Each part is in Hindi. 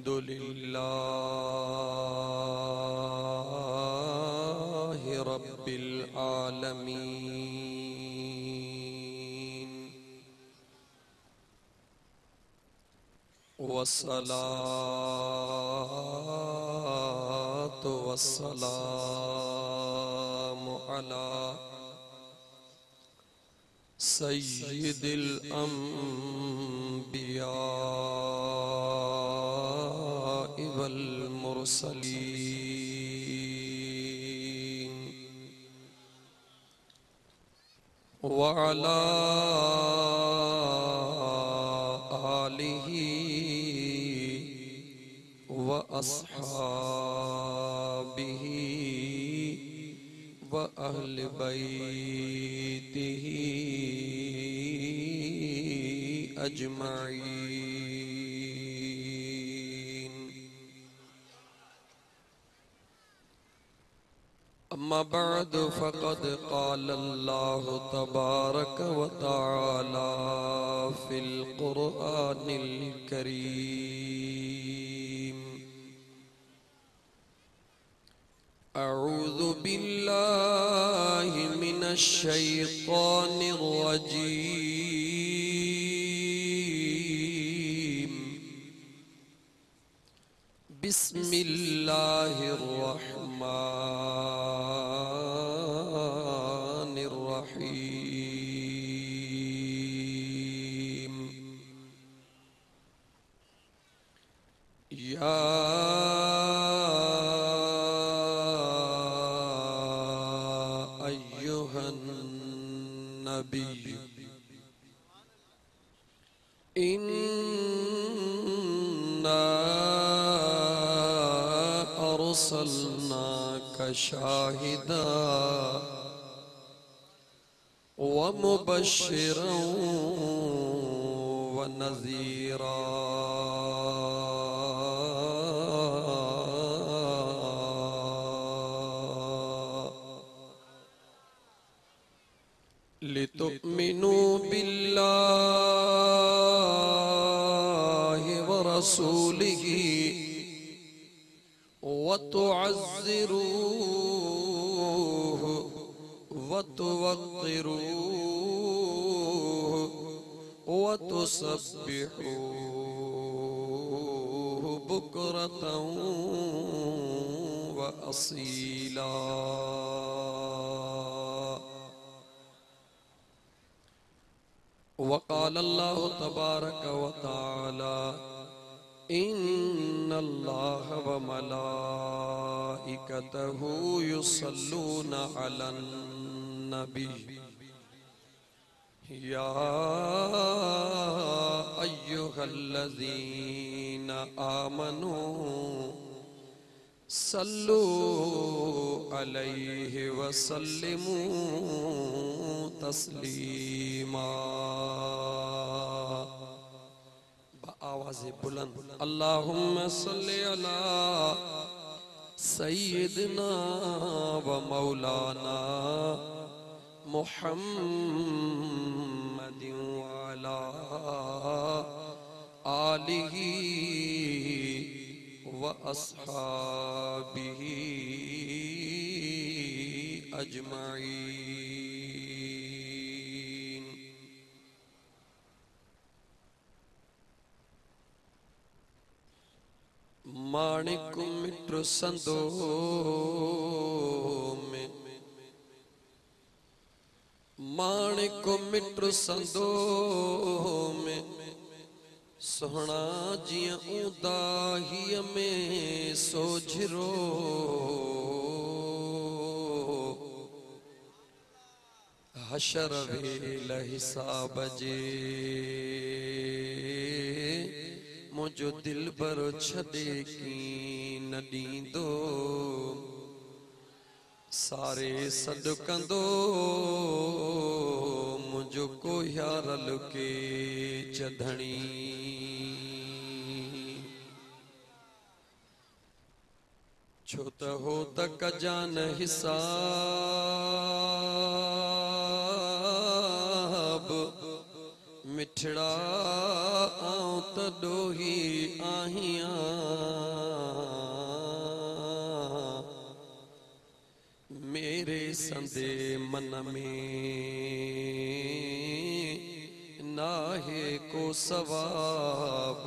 अल्हम्दुलिल्लाहि रब्बिल आलमीन वस्सलातु वस्सलामु अला सय्यिदिल अंबिया वल मुरसलीन व अला आलिहि व अस्हाबिहि व अहले बैतिहि अजमईन। अम्मा बअद फ़क़द क़ाल अल्लाहु तबारक व तआला फ़िल क़ुरआनिल करीम। अऊज़ु बिल्लाहि मिनश शैतानिर रजीम। बिस्मिल्लाहिर रहमानिर रहीम। या अय्युहन नबी इन्ना अर्सलनाका शाहिदा व मुबश्शिरन व नज़ीरा। लितुमिनु बिल्लाहि व रसूलिही व तुअज़्ज़िरूहु व तुवक़्क़िरूहु व तुसब्बिहूहु बुक्रतन व असीला। वक़ाल अल्लाहु तबारक व तआला इन्नल्लाह व मलाइकतहु युसल्लूना अलन नबी या अय्युहल्लज़ीना आमनू सल्लू अलैहि वसल्लिमू तस्लीमा। आवाज़े बुलंद अल्लाहुम्मा सल्ली अला सय्यिदना व मौलाना मुहम्मदिन व अला आलिहि व अस्हाबिहि अजमईन। माणिक मित्र संदो में माणिक मित्र संदो में सोहना जियां उदाहिया में सोझरो हशर वेल हिसाब जे मुझो दिल बर छदे की न दींदो सारे सदकंदो मुझो को यारल के चधणी। छो त हो तक जान हिसाब मिठड़ा आऊं त डोही आहियां मेरे संदे मन में नाहे को सवाब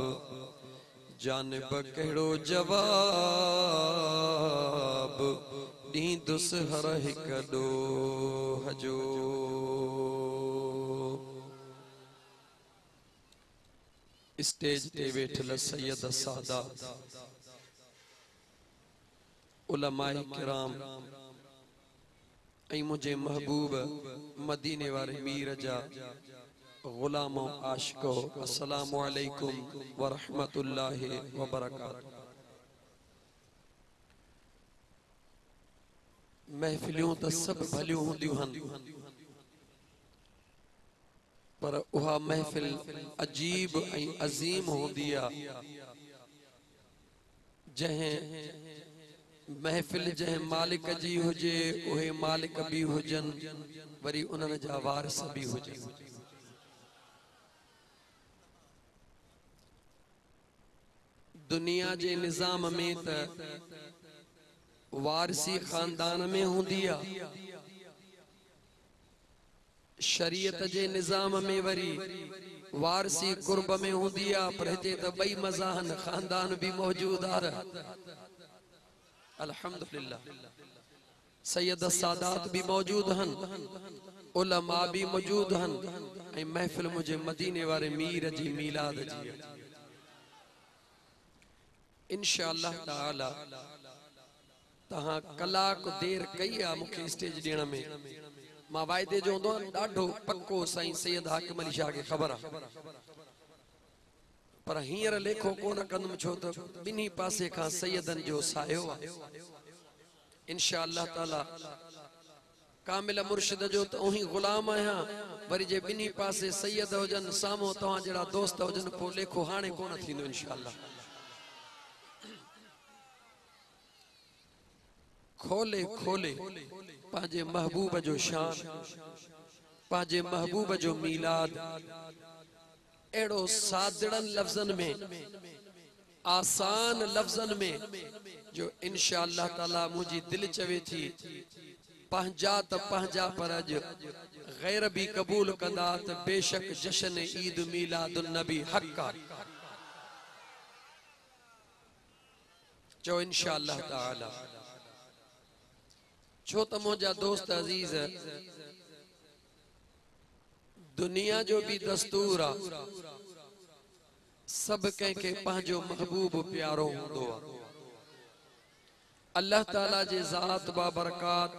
जानब कहिड़ो जवाब ॾींदुस हर हिक ॾोह जो। स्टेज ते वेठल सैयद सादात उलमाए किराम ऐं मुझे महबूब मदीने वारे मीर जा गुलामो आशिको अस्सलामु अलैकुम व रहमतुल्लाहि व बरकातहू। महफिलियों त सब भलियों हुंदियूं हन पर उहा महफिल अजीब ऐं अजीम होंदी आ जहें महफिल जहें मालिक जी हुजे उहे मालिक भी हुजन वरी उन्हनि जा वारिस भी हुजन। दुनिया जे निज़ाम में त वारसी खानदान में हुंदी आ, शरीयत जे निज़ाम में वरी वारसी कुर्ब में हुंदी आ, पर हिते त ॿई मज़ाहन खानदान भी मौजूद आ। अल्हम्दुलिल्लाह सैयद सादात भी मौजूद हन, उलमा भी मौजूद हन ऐं महफिल मुझे मदीने वारे मीर जी मीलाद जी। इंशाअल्लाह ताला तहां कलाक देर कई आ मुखे स्टेज ॾियण में। मां वायदे जो हूंदो ॾाढो पक्को साईं सैयद हाकिम अली शाह खे ख़बर आ, पर हींअर लेखो कोन कंदुमि छो त ॿिन्ही पासे खां सैयदनि जो सायो आ। इंशाअल्लाह ताला कामिल मुर्शिद जो त उही गुलाम आहियां, वरी जे ॿिन्ही पासे सैयद हुजन साम्हूं तव्हां जहिड़ा दोस्त हुजन पोइ लेखो हाणे कोन थींदो इंशाअल्लाह। खोले खोले पंहिंजे महबूब जो शान, पंहिंजे महबूब जो मीलाद एड़ो सादड़न लफ्जन में, आसान लफ्जन में जो इंशाअल्लाह ताला मुझी दिल चवे थी पंहिंजा त पंहिंजा पर अज गैर भी कबूल कंदा त बेशक जश्न ईद मीलादुन नबी हक़ आ। चो इंशाअल्लाह ताला छो त मुझा दोस्त अजीज दुनिया जो भी दस्तूर आ सब कंहिंखे पंहिंजो महबूब प्यारो हूंदो आ। अल्लाह ताला जे ज़ात बाबरकात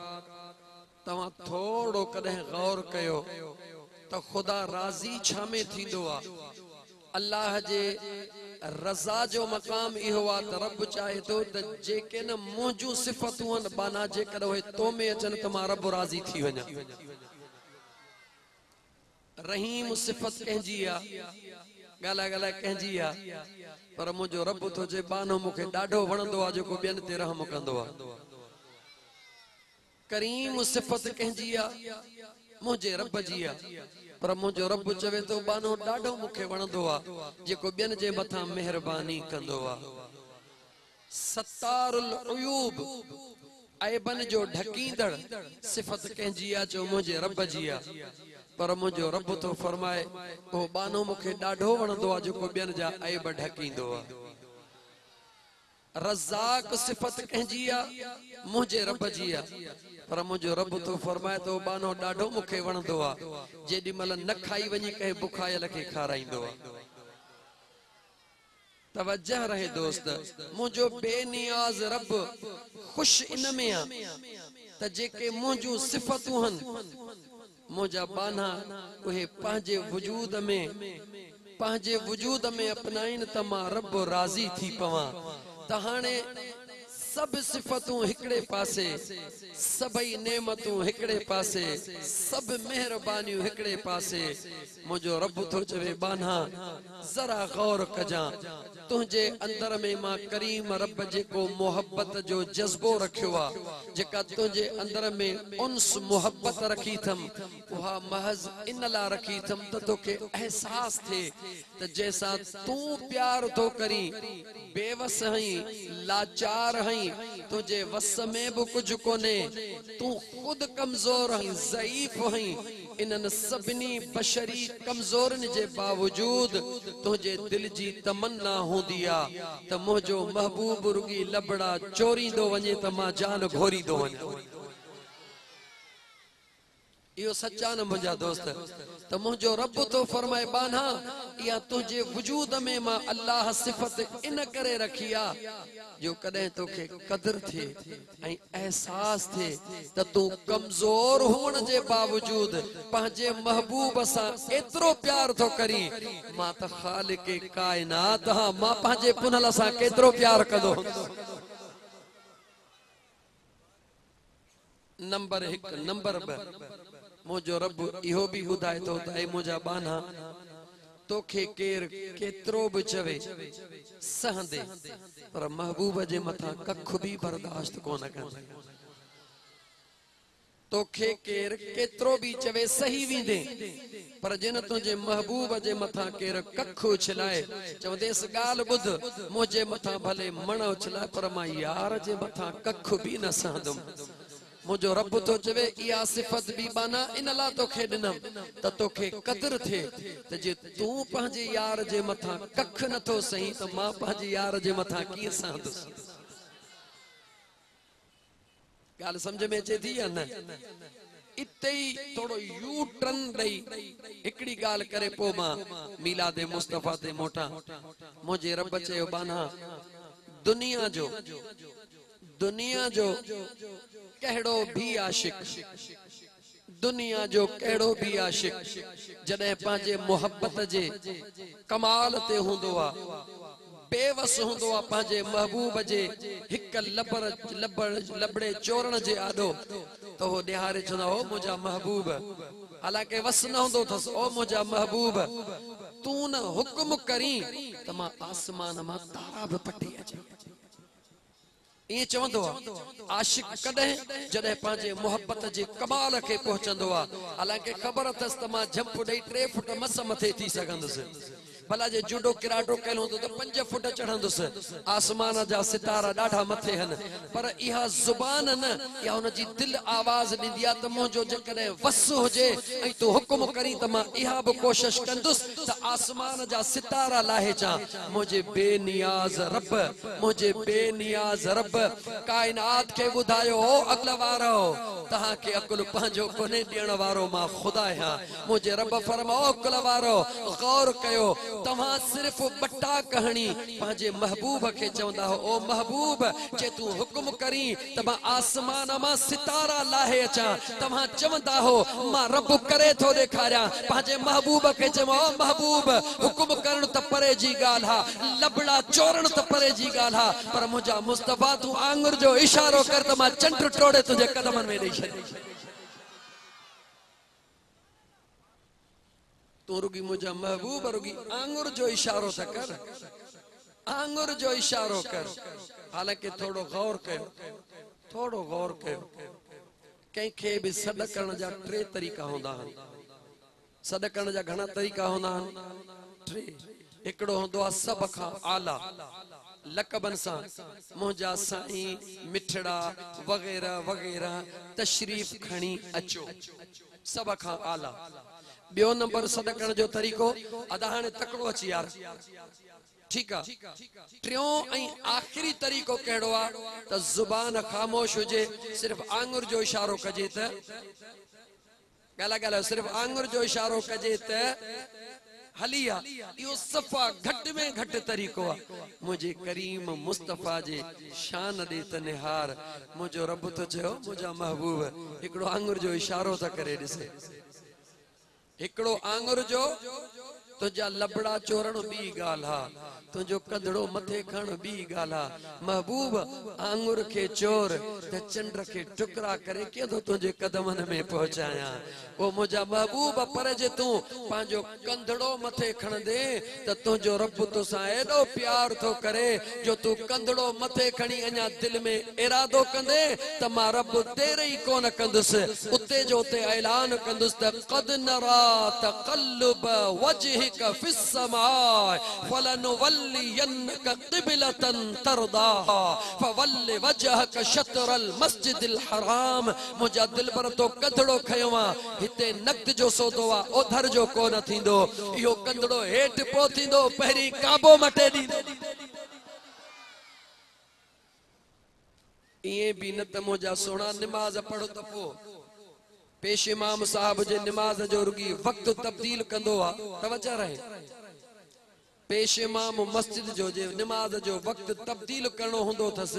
तव्हां थोड़ो कॾहिं गौर कयो त खुदा राज़ी छा में थींदो आ। अल्लाह जे रज़ा जो मकाम इहो आ त रब चाहे तो त जेके न मुंहिंजूं सिफ़तूं आहिनि बाना जेकर उहे तो में अचनि त मां रब राज़ी थी वञा। रहीम सिफ़त कंहिंजी आ, ॻाल्हाए ॻाल्हाए कंहिंजी आ, पर मुंहिंजो रब थो चए बानो मूंखे ॾाढो वणंदो आहे जेको ॿियनि ते रहम कंदो आहे। करीम सिफ़त कंहिंजी आ, मुंहिंजे रब जी आ, पर मुंहिंजो रब चवे थो बानो ॾाढो मूंखे वणंदो आहे जेको ॿियनि जे मथां महिरबानी कंदो आहे। सत्तारुल उयूब ऐबन जो ढकींदड़ सिफ़त कंहिंजी आ, जो मुंहिंजे रब जी आ, पर मुंहिंजो रब थो फरमाए ओ बानो मूंखे ॾाढो वणंदो आहे जेको ॿियनि जा ऐब ढकींदो आहे। रज़ाक सिफ़त कंहिंजी आ, मुंहिंजे रब जी आ, पर मुंहिंजो रब थो फरमाए तो बानो ॾाढो मूंखे वणंदो आहे जेॾी महिल न खाई वञी कंहिं बुखायल खे खाराईंदो आहे। तवज्जह रहे दोस्त, मुंहिंजो बेनियाज़ रब ख़ुश इन में आ त जेके मुंहिंजूं सिफ़तूं हन मुंहिंजा बाना उहे पंहिंजे वजूद में अपनाइन त मां रब राज़ी थी पवां। त हाणे सब सिफ़तूं हिकड़े पासे, सबई नेमतूं हिकड़े पासे, सब मेहरबानियूं हिकड़े पासे। मुझो रब तो चवे बान्हा जरा गौर कजा, तुझे अंदर में मां करीम रब जेको मोहब्बत जो जज्बो रखियो आ, जेका तुझे अंदर में उन्स मोहब्बत रखी थम, वहा महज इन ला रखी थम त तोखे एहसास थे त जैसा तू प्यार तो करी, बेवस हई, लाचार हई, तुझे वस में भी कुछ कोने, तू खुद कमजोर हई, ज़ईफ हई। इनन सभिनी बशरी कमजोरन जे बावजूद तुझे दिल जी तमन्ना होंदी आ त मुझो महबूब रुगी लबड़ा चोरींदो वञे त मां जान घोरींदो वञा। यो सच्चा न मुझा दोस्त त मुझो रब तो फरमाए बान्हा या तुझे वजूद में मां अल्लाह सिफत इन करे रखिया जो कदे तोखे कदर थे ऐं एहसास थे त तू कमजोर होने जे बावजूद पंहिंजे महबूब सा एतरो प्यार तो करी। मां त खालिक कायनात हां, मां पंहिंजे पुनल सा केतरो प्यार कदो। नंबर 1 नंबर 2 मुझो रब इहो भी बुधाए तो त मुझा बान्हा तोखे केर केतरो भी चवे सहंदे, पर महबूब जे मथा कख भी बर्दाश्त कोन कंदे। तोखे केर केतरो भी चवे सही वींदे, पर जिन तुझे महबूब जे मथा केर कख उछलाए चवंदेस गाल बुध, मुझे मथा भले मण उछलाए पर मां यार जे मथा कख भी न सहंदुम। मुझो रब तो चवे इया सिफत भी बाना इन ला तोखे दिनम त तोखे कदर थे त जे तू पंहिंजे यार जे मथा कख नथो सही त मां पंहिंजे यार जे मथा कीअं सहंदुस। गाल समझ में अचे थी या न? इते ही थोड़ो यू टर्न दई हिकड़ी गाल करे पो मां मीलाद मुस्तफा ते मोटा। मुझे रब चयो बाना दुनिया जो कहड़ो भी आशिक, दुनिया जो कहड़ो भी आशिक जडे पांजे मोहब्बत जे कमाल ते हुंदो आ, बेवस हुंदो आ पांजे महबूब जे हिक लबड़े चोरण जे आडो तो हो निहारे चवंदा ओ मुझा महबूब, हालांकि वस न हुंदो थस, ओ मुझा महबूब तू न हुक्म करी त मां आसमान मां तारा भी पटी अचे। ये चवंदो आ आशिक कदे जडे पांजे मोहब्बत जे कमाल के पहुंचंदो आ, हालांकि खबर थस त मां जंप ॾेई 3 फुट मस मथे थी सघंदुस, भला जे जुडो किराटो कयल हूंदो त 5 फुट चढ़ंदुस, आसमान जा सितारा ॾाढा मथे हन, पर इहा ज़ुबान न या हुन जी दिल आवाज ॾींदी आ त मुंहिंजो जेकॾहिं वस हुजे ऐं तूं हुकुम करी त मां इहा बि कोशिश कंदुस त आसमान जा सितारा लाहे चा। मुझे बेनियाज रब कायनात के ॿुधायो हो अक़ल वारो तहां के अकुल पंहिंजो कोने ॾियण वारो मां खुदा आहियां। मुझे रब फरमाओ अकुल वारो गौर कयो, तव्हां सिर्फ बट्टा कहानी पंहिंजे महबूब के चवंदा हो ओ महबूब जे तू हुक्म करी त मां आसमान मां सितारा लाहे अचा, तव्हां चवंदा हो मां रब करे थो ॾेखारियां, पंहिंजे महबूब के चवो ओ महबूब हुक्म करण त परे जी ॻाल्हि हा, लबड़ा चोरण त परे जी ॻाल्हि हा, पर मुंहिंजा मुस्तफा तू आंगुर जो इशारो कर त मां चंड टोड़े तुंहिंजे कदमनि में ॾेई छॾी। तू रुगी मुझा महबूब रुगी आंगुर जो इशारो था कर, आंगुर जो इशारो कर। हालांकि थोड़ो गौर कयो, कंहिंखे भी सॾ करण जा 3 तरीक़ा हूंदा आहिनि। सॾ करण जा घणा तरीक़ा हूंदा आहिनि? 3। हिकिड़ो हूंदो आहे सभ खां आला लक़बन सां मुंहिंजा साईं मिठड़ा वग़ैरह वग़ैरह तशरीफ़ खणी अचो, सभ खां आला। ॿियो नंबर सॾ करण जो तरीक़ो अदा हाणे तकड़ो अची यार, ठीक है। टियों ऐं आखिरी तरीक़ो कहिड़ो आहे त ज़ुबान ख़ामोश हुजे, सिर्फ आंगुर जो इशारो कजे त ॻाल्हाए सिर्फ आंगुर जो इशारो कजे त हली आ। इहो सफ़ा घटि में घटि तरीक़ो आहे। मुंहिंजे करीम मुस्तफ़ा जे शान ॾे त निहार, मुंहिंजो रब तो चयो मुंहिंजा महबूब हिकिड़ो आंगुर जो इशारो था करे ॾिसे, हिकिड़ो आंगुर जो तुझा लबड़ा चोरण बी गाला, तुझो कंधड़ो मथे खण बी गाला। महबूब आंगुर के चोर ते चंड के टुकड़ा करे के तो तुझे कदमन में पहुंचाया। ओ मुझा महबूब पर जे तू पांजो कंधड़ो मथे खण दे त तुझो रब तुसा एडो प्यार तो करे जो तू कंधड़ो मथे खणी अञा दिल में इरादो कंदे त मां रब तेरे ही कोन कंदुस। उते जो ते ऐलान कंदुस त क़द नरा तक़ल्लुब वजहिक फिस समाए फलनुवल्लियन्नक क़िबलतन तरदाहा फवल्लि वजहक शत्रल मस्जिदिल हराम। मुझा दिल पर तो कंधड़ो खयोवा हिते नक़द जो सौदो आ ओधर जो कोन थींदो। इहो कंधड़ो हेठ पहुतींदो पहिरी काबो मटे ॾींदो। इए भी न त मुझा सोना नमाज पढ़ो त पो पेश इमाम साहब जे नमाज जो रुगी वक्त तब्दील कंदो आ तवज्जो रहे। पेश इमाम मस्जिद जो जे नमाज जो वक्त तब्दील करणो हुंदो थस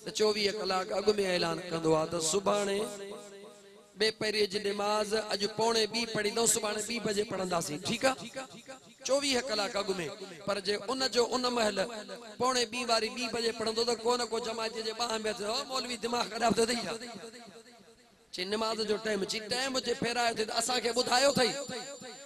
त 24 कलाक अग में ऐलान कंदो आ त सुभाणे बे पहिरीं जी नमाज अज पौणे 2 पढ़ींदो सुभाणे 2 बजे पढ़ंदासीं ठीक आ 24 कलाक अग में। पर जे उन जो उन महल पौणे 2 वारी 2 बजे पढ़ंदो त कोन को जमात जे बाह में मौलवी दिमाग खराब तो थई चे नमाज जो टाइम जे फेरायो थे असा के बुधायो थई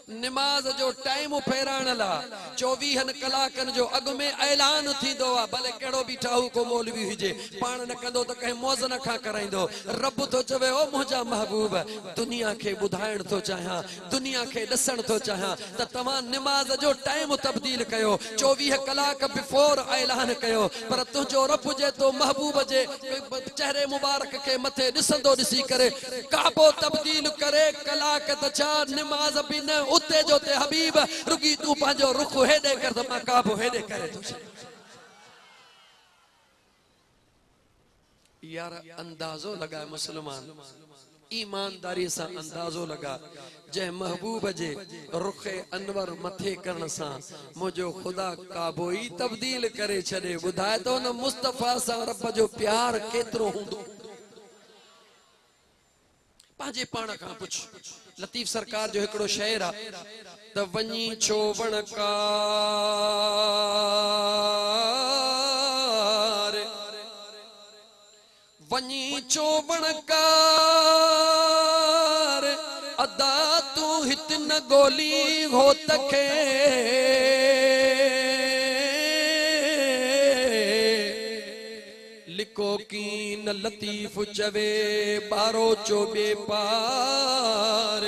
नमाज जो टाइम फेराण ला 24 कलाकन जो अग में ऐलान थींदो आ। भले केड़ो भी ठाहू को मौलवी हुजे पाण न कंदो त कहीं मौज न खा कराइंदो। रब तो चवे ओ मुझा महबूब दुनिया के बुधाइण तो चाहा दुनिया के दसण तो चाहा त तमा नमाज जो टाइम तब्दील कयो 24 कलाक बिफोर ऐलान कयो। पर तुझो रब जे तो महबूब जे चेहरे मुबारक के मथे दिसंदो दिसी करे काबो तब्दील करे कलाक त छा नमाज भी न उते जो ते हबीब रुगी तू पांजो रुख हेडे कर त मां काबो हेडे करे तो यार अंदाजो लगा मुसलमान ईमानदारी से अंदाजो लगा जै महबूब जे रुख अनवर मथे करण सा मुझो खुदा काबो ही तब्दील करे छड़े। बुधाए तो न मुस्तफा सा रब जो प्यार केतरो हुंदो। पांजे पाण का पुछ लतीफ सरकार जो एकड़ो शेर आ त वनी छो वणकार वनी छो वणकार अदा तू हित न गोली हो तखे लिको की न लतीफ चवे बारो चोबे पार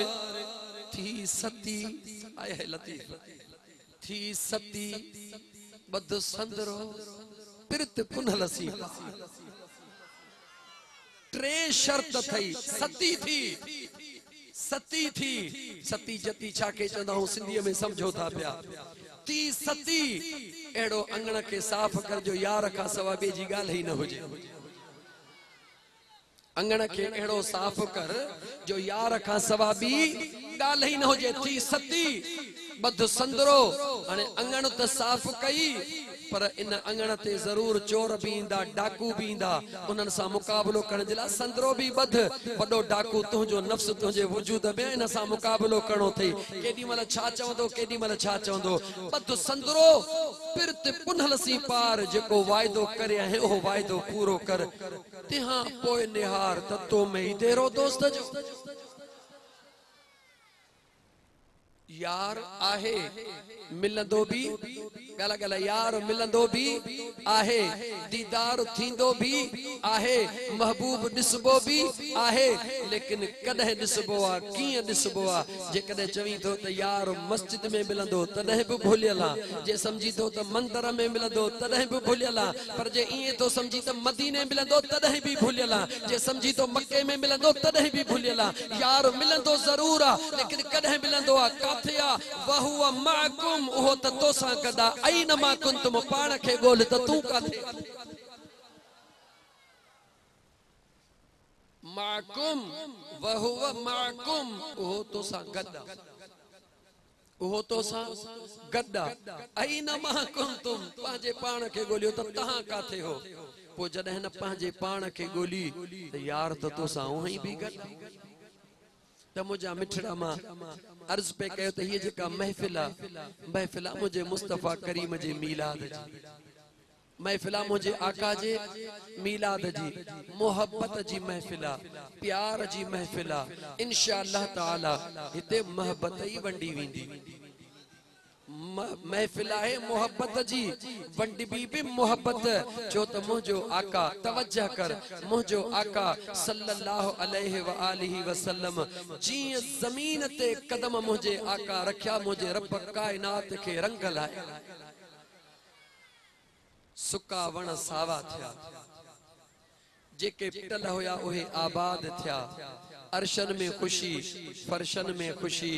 थी सती आए है लतीफ थी सती बद संदरो पिरत पुनलसी ट्रे शर्त थई सती थी सती जती छाके चंदा हूं सिंधी में समझो था पिया ती सती एड़ो अंगण के साफ कर जो यार का सवा बे जी गाल ही न हुजे। अंगण के एड़ो साफ कर जो यार का सवा बी गाल ही न हुजे। थी सती बद संदरो हाने अंगण त साफ कई पर इन अंगण ते जरूर चोर भी इंदा डाकू भी इंदा उनन सा मुकाबलो करण जे ला संदरो भी बद वडो डाकू तुझो नफ्स तुझे वजूद में इन सा मुकाबलो करणो थई केडी मल छा चवंदो केडी मल छा चवंदो बद संदरो पिरत पुनलसी पार जेको वायदो करे है ओ वायदो पूरो कर तिहा पोए निहार त तो में ही तेरो दोस्त जो यार आहे मिलंदो भी गला गला यार मिलंदो भी आहे दीदार थींदो भी आहे महबूब दिसबो भी आहे लेकिन कदे दिसबो आ किए दिसबो आ जे कदे चवी तो त यार मस्जिद में मिलंदो तदे भी भूलियला जे समझी तो त मंदिर में मिलंदो तदे भी भूलियला पर जे इए तो समझी त मदीने मिलंदो तदे भी भूलियला जे समझी तो मक्के में मिलंदो तदे भी भूलियला यार मिलंदो जरूर आ लेकिन कदे मिलंदो आ काथिया वहुवा माकुम ओहो त तोसा कदा ऐन मा कुंतुम पाण खे गोल त तू काथे माकुम वहुवा माकुम ओहो तोसा गदा ओहो तोसा गदा ऐन मा कुंतुम पांजे पाण खे गोलियो त तहां काथे हो पो जडे न पांजे पाण खे गोली त यार त तोसा ओही भी गदा त मुझा मिठड़ा मां अर्ज पे कयो त ये जेका महफिल आ मुझे मुस्तफा करीम जे मीलाद जी महफिल मुझे आका जे मीलाद जी मोहब्बत जी महफिल प्यार जी महफिल इंशाअल्लाह ताला हिते मोहब्बत ही वंडी वींदी महफिल है मोहब्बत जी वंडबी भी मोहब्बत जो त मुझो आका तवज्जह कर मुझो आका सल्लल्लाहु अलैहि व आलिहि वसल्लम जी जमीन ते कदम मुझे आका रखया मुझे रब कायनात के रंग लाए सुका वण सावा थिया जेके पिटल होया उहे आबाद थिया अरशन में खुशी फरशन में खुशी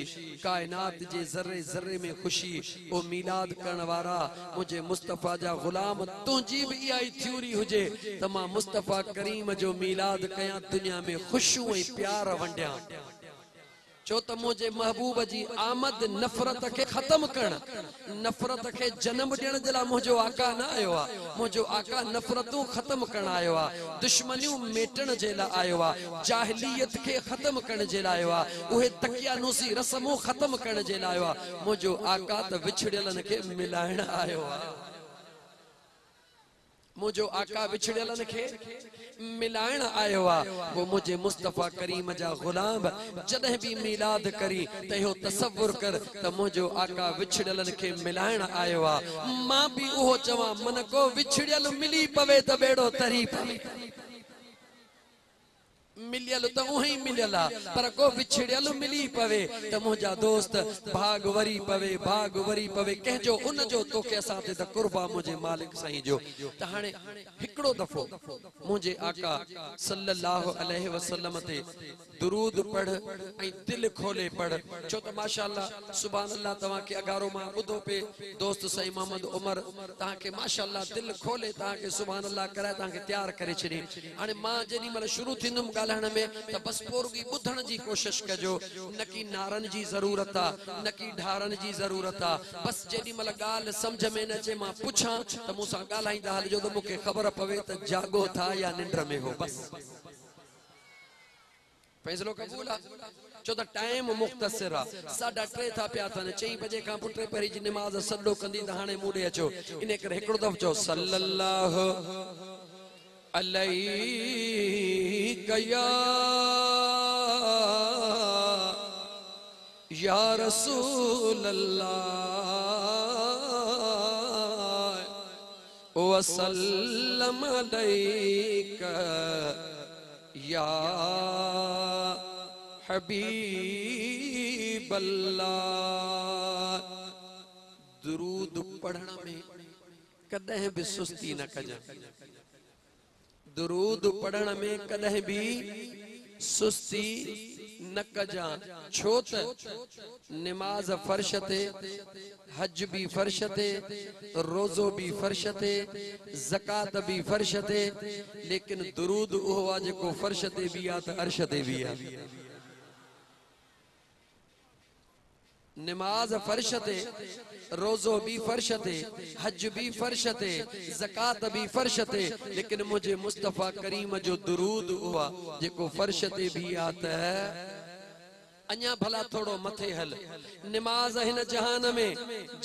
कायनात जे जर्रे जर्रे में खुशी ओ मीलाद करण वारा मुझे मुस्तफा जा गुलाम तुझी भी आई थ्योरी हुजे त मां मुस्तफा करीम जो मीलाद कया दुनिया में खुशू ए प्यार वंडिया चो त मुझे महबूब जी आमद नफरत के खत्म कर नफरत के जन्म देण जला मुझो आका ना आयो आ मुझो आका नफरतों खत्म करण आयो आ दुश्मनियों मेटण जेला आयो आ जाहिलियत के खत्म करण जेला आयो आ उहे तकियानूसी रस्मों खत्म करण जेला आयो आ मुझो आका त विछड़ियलन के मिलाइण आयो आ मुझो आका विछड़ियलन के मिलाइण आयो आ वो मुझे मुस्तफा करीम जा गुलाम जदह भी मीलाद करी तयो तसव्वुर कर त मुझो आका विछड़ियलन के मिलाइण आयो आ मां भी ओहो चवा मन को विछड़ियल मिली पवे त बेड़ो तरी पवे मिलियल तो उही मिलियला पर को विछड़ियल मिली पवे त मुझा दोस्त भाग वरी पवे कह जो उन जो तो के साथ त कुर्बा मुझे मालिक सही जो त हाने हिकड़ो दफो मुझे आका सल्लल्लाहु अलैहि वसल्लम ते दुरूद पढ़ ऐ दिल खोले पढ़ छो त माशाअल्लाह सुभान अल्लाह तवा के अगारो मा बुधो पे दोस्त सही मोहम्मद उमर ता के माशाअल्लाह दिल खोले ता के सुभान अल्लाह करे ता के तैयार करे छनी हाने मां जेनी मन शुरू थिंदम गालहण में त बस पोरगी बुधण जी कोशिश कजो न की नारन जी जरूरत आ न की ढारन जी जरूरत आ बस जेडी मल गाल समझ में न चे मां पूछा त मुसा गालाइंदा हल जो तो मुके खबर पवे त जागो था या निंद्र में हो बस फैसलो कबूल आ चो त टाइम मुख्तसर आ 3:30 था पिया थन 4 बजे का पुटे परी जी नमाज सल्लो कंदी त हाने मूडे अचो इने करे हिकड़ो दफ चो सल्लल्लाहु अलैका या रसूल अल्लाह व सल्लम अलैका या हबीब अल्लाह दुरूद पढ़ण में कदह भी सुस्ती न कजा दुरूद पढ़ण में कदह भी सुस्ती न कजा छो त नमाज फर्श ते हज भी फर्श ते रोजो भी फर्श ते ज़कात भी फर्श ते लेकिन दुरूद उहो आ जेको फर्श ते भी आ त अर्श ते भी आ नमाज फर्श ते रोजो भी फर्श ते हज भी फर्श ते ज़कात भी फर्श ते लेकिन मुझे मुस्तफा करीम जो दुरूद हुआ जेको फर्श ते भी आता है अन्या भला थोड़ो मथे हल नमाज हिन जहान में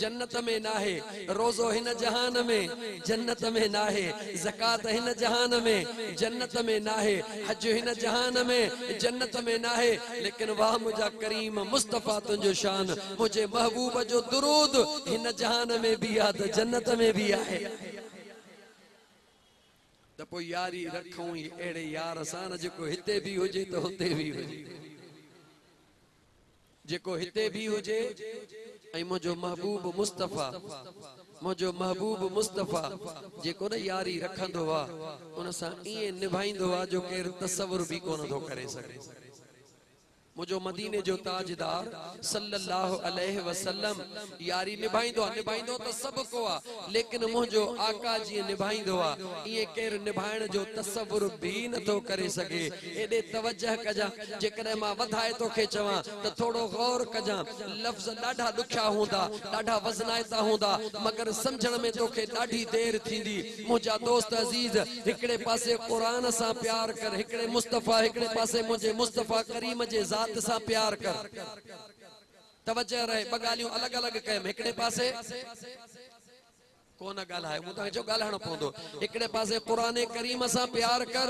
जन्नत में नाहे रोजो हिन जहान में जन्नत में नाहे ज़कात हिन जहान में जन्नत में नाहे हज हिन जहान में जन्नत में नाहे लेकिन वाह मुझा करीम मुस्तफा तुझो शान मुझे महबूब जो दुरूद हिन जहान में भी आ त जन्नत में भी आहे त पो यारी रखूं एड़े यार सां जेको हिते भी हुजे त हुते भी हुजे जेको हिते भी हुजे ऐं मुझो महबूब मुस्तफा जेको न यारी रखंदो आ उन सां इए निभाइंदो आ जो केर तसव्वुर भी कोन थो करे सके मुझो मदीने जो ताजदार सल्लल्लाहु अलैहि वसल्लम यारी निभाइंदो तो सब को आ लेकिन मुझो आका जी निभाइंदो आ ये केर निभाइण जो तसव्वुर भी न तो करे सके एडे तवज्जह कजा जेकरे मा वधाए तो के चवा तो थोड़ो गौर कजा लफ्ज डाढा दुखिया हुंदा डाढा वजनायता हुंदा मगर समझण में तो के डाढी देर थींदी मुझा दोस्त अजीज हिकड़े पासे कुरान सा प्यार कर हिकड़े मुस्तफा हिकड़े पासे मुझे मुस्तफा करीम जे ज़ात ज़ात सां प्यार कर। तवज्जो रहे, बगालियों अलग अलग कयम। हिकड़े पासे कोन ॻाल्हाए, मूं तव्हांखे चयो ॻाल्हाइणो पवंदो। हिकड़े पासे क़ुरान करीम सां प्यार कर,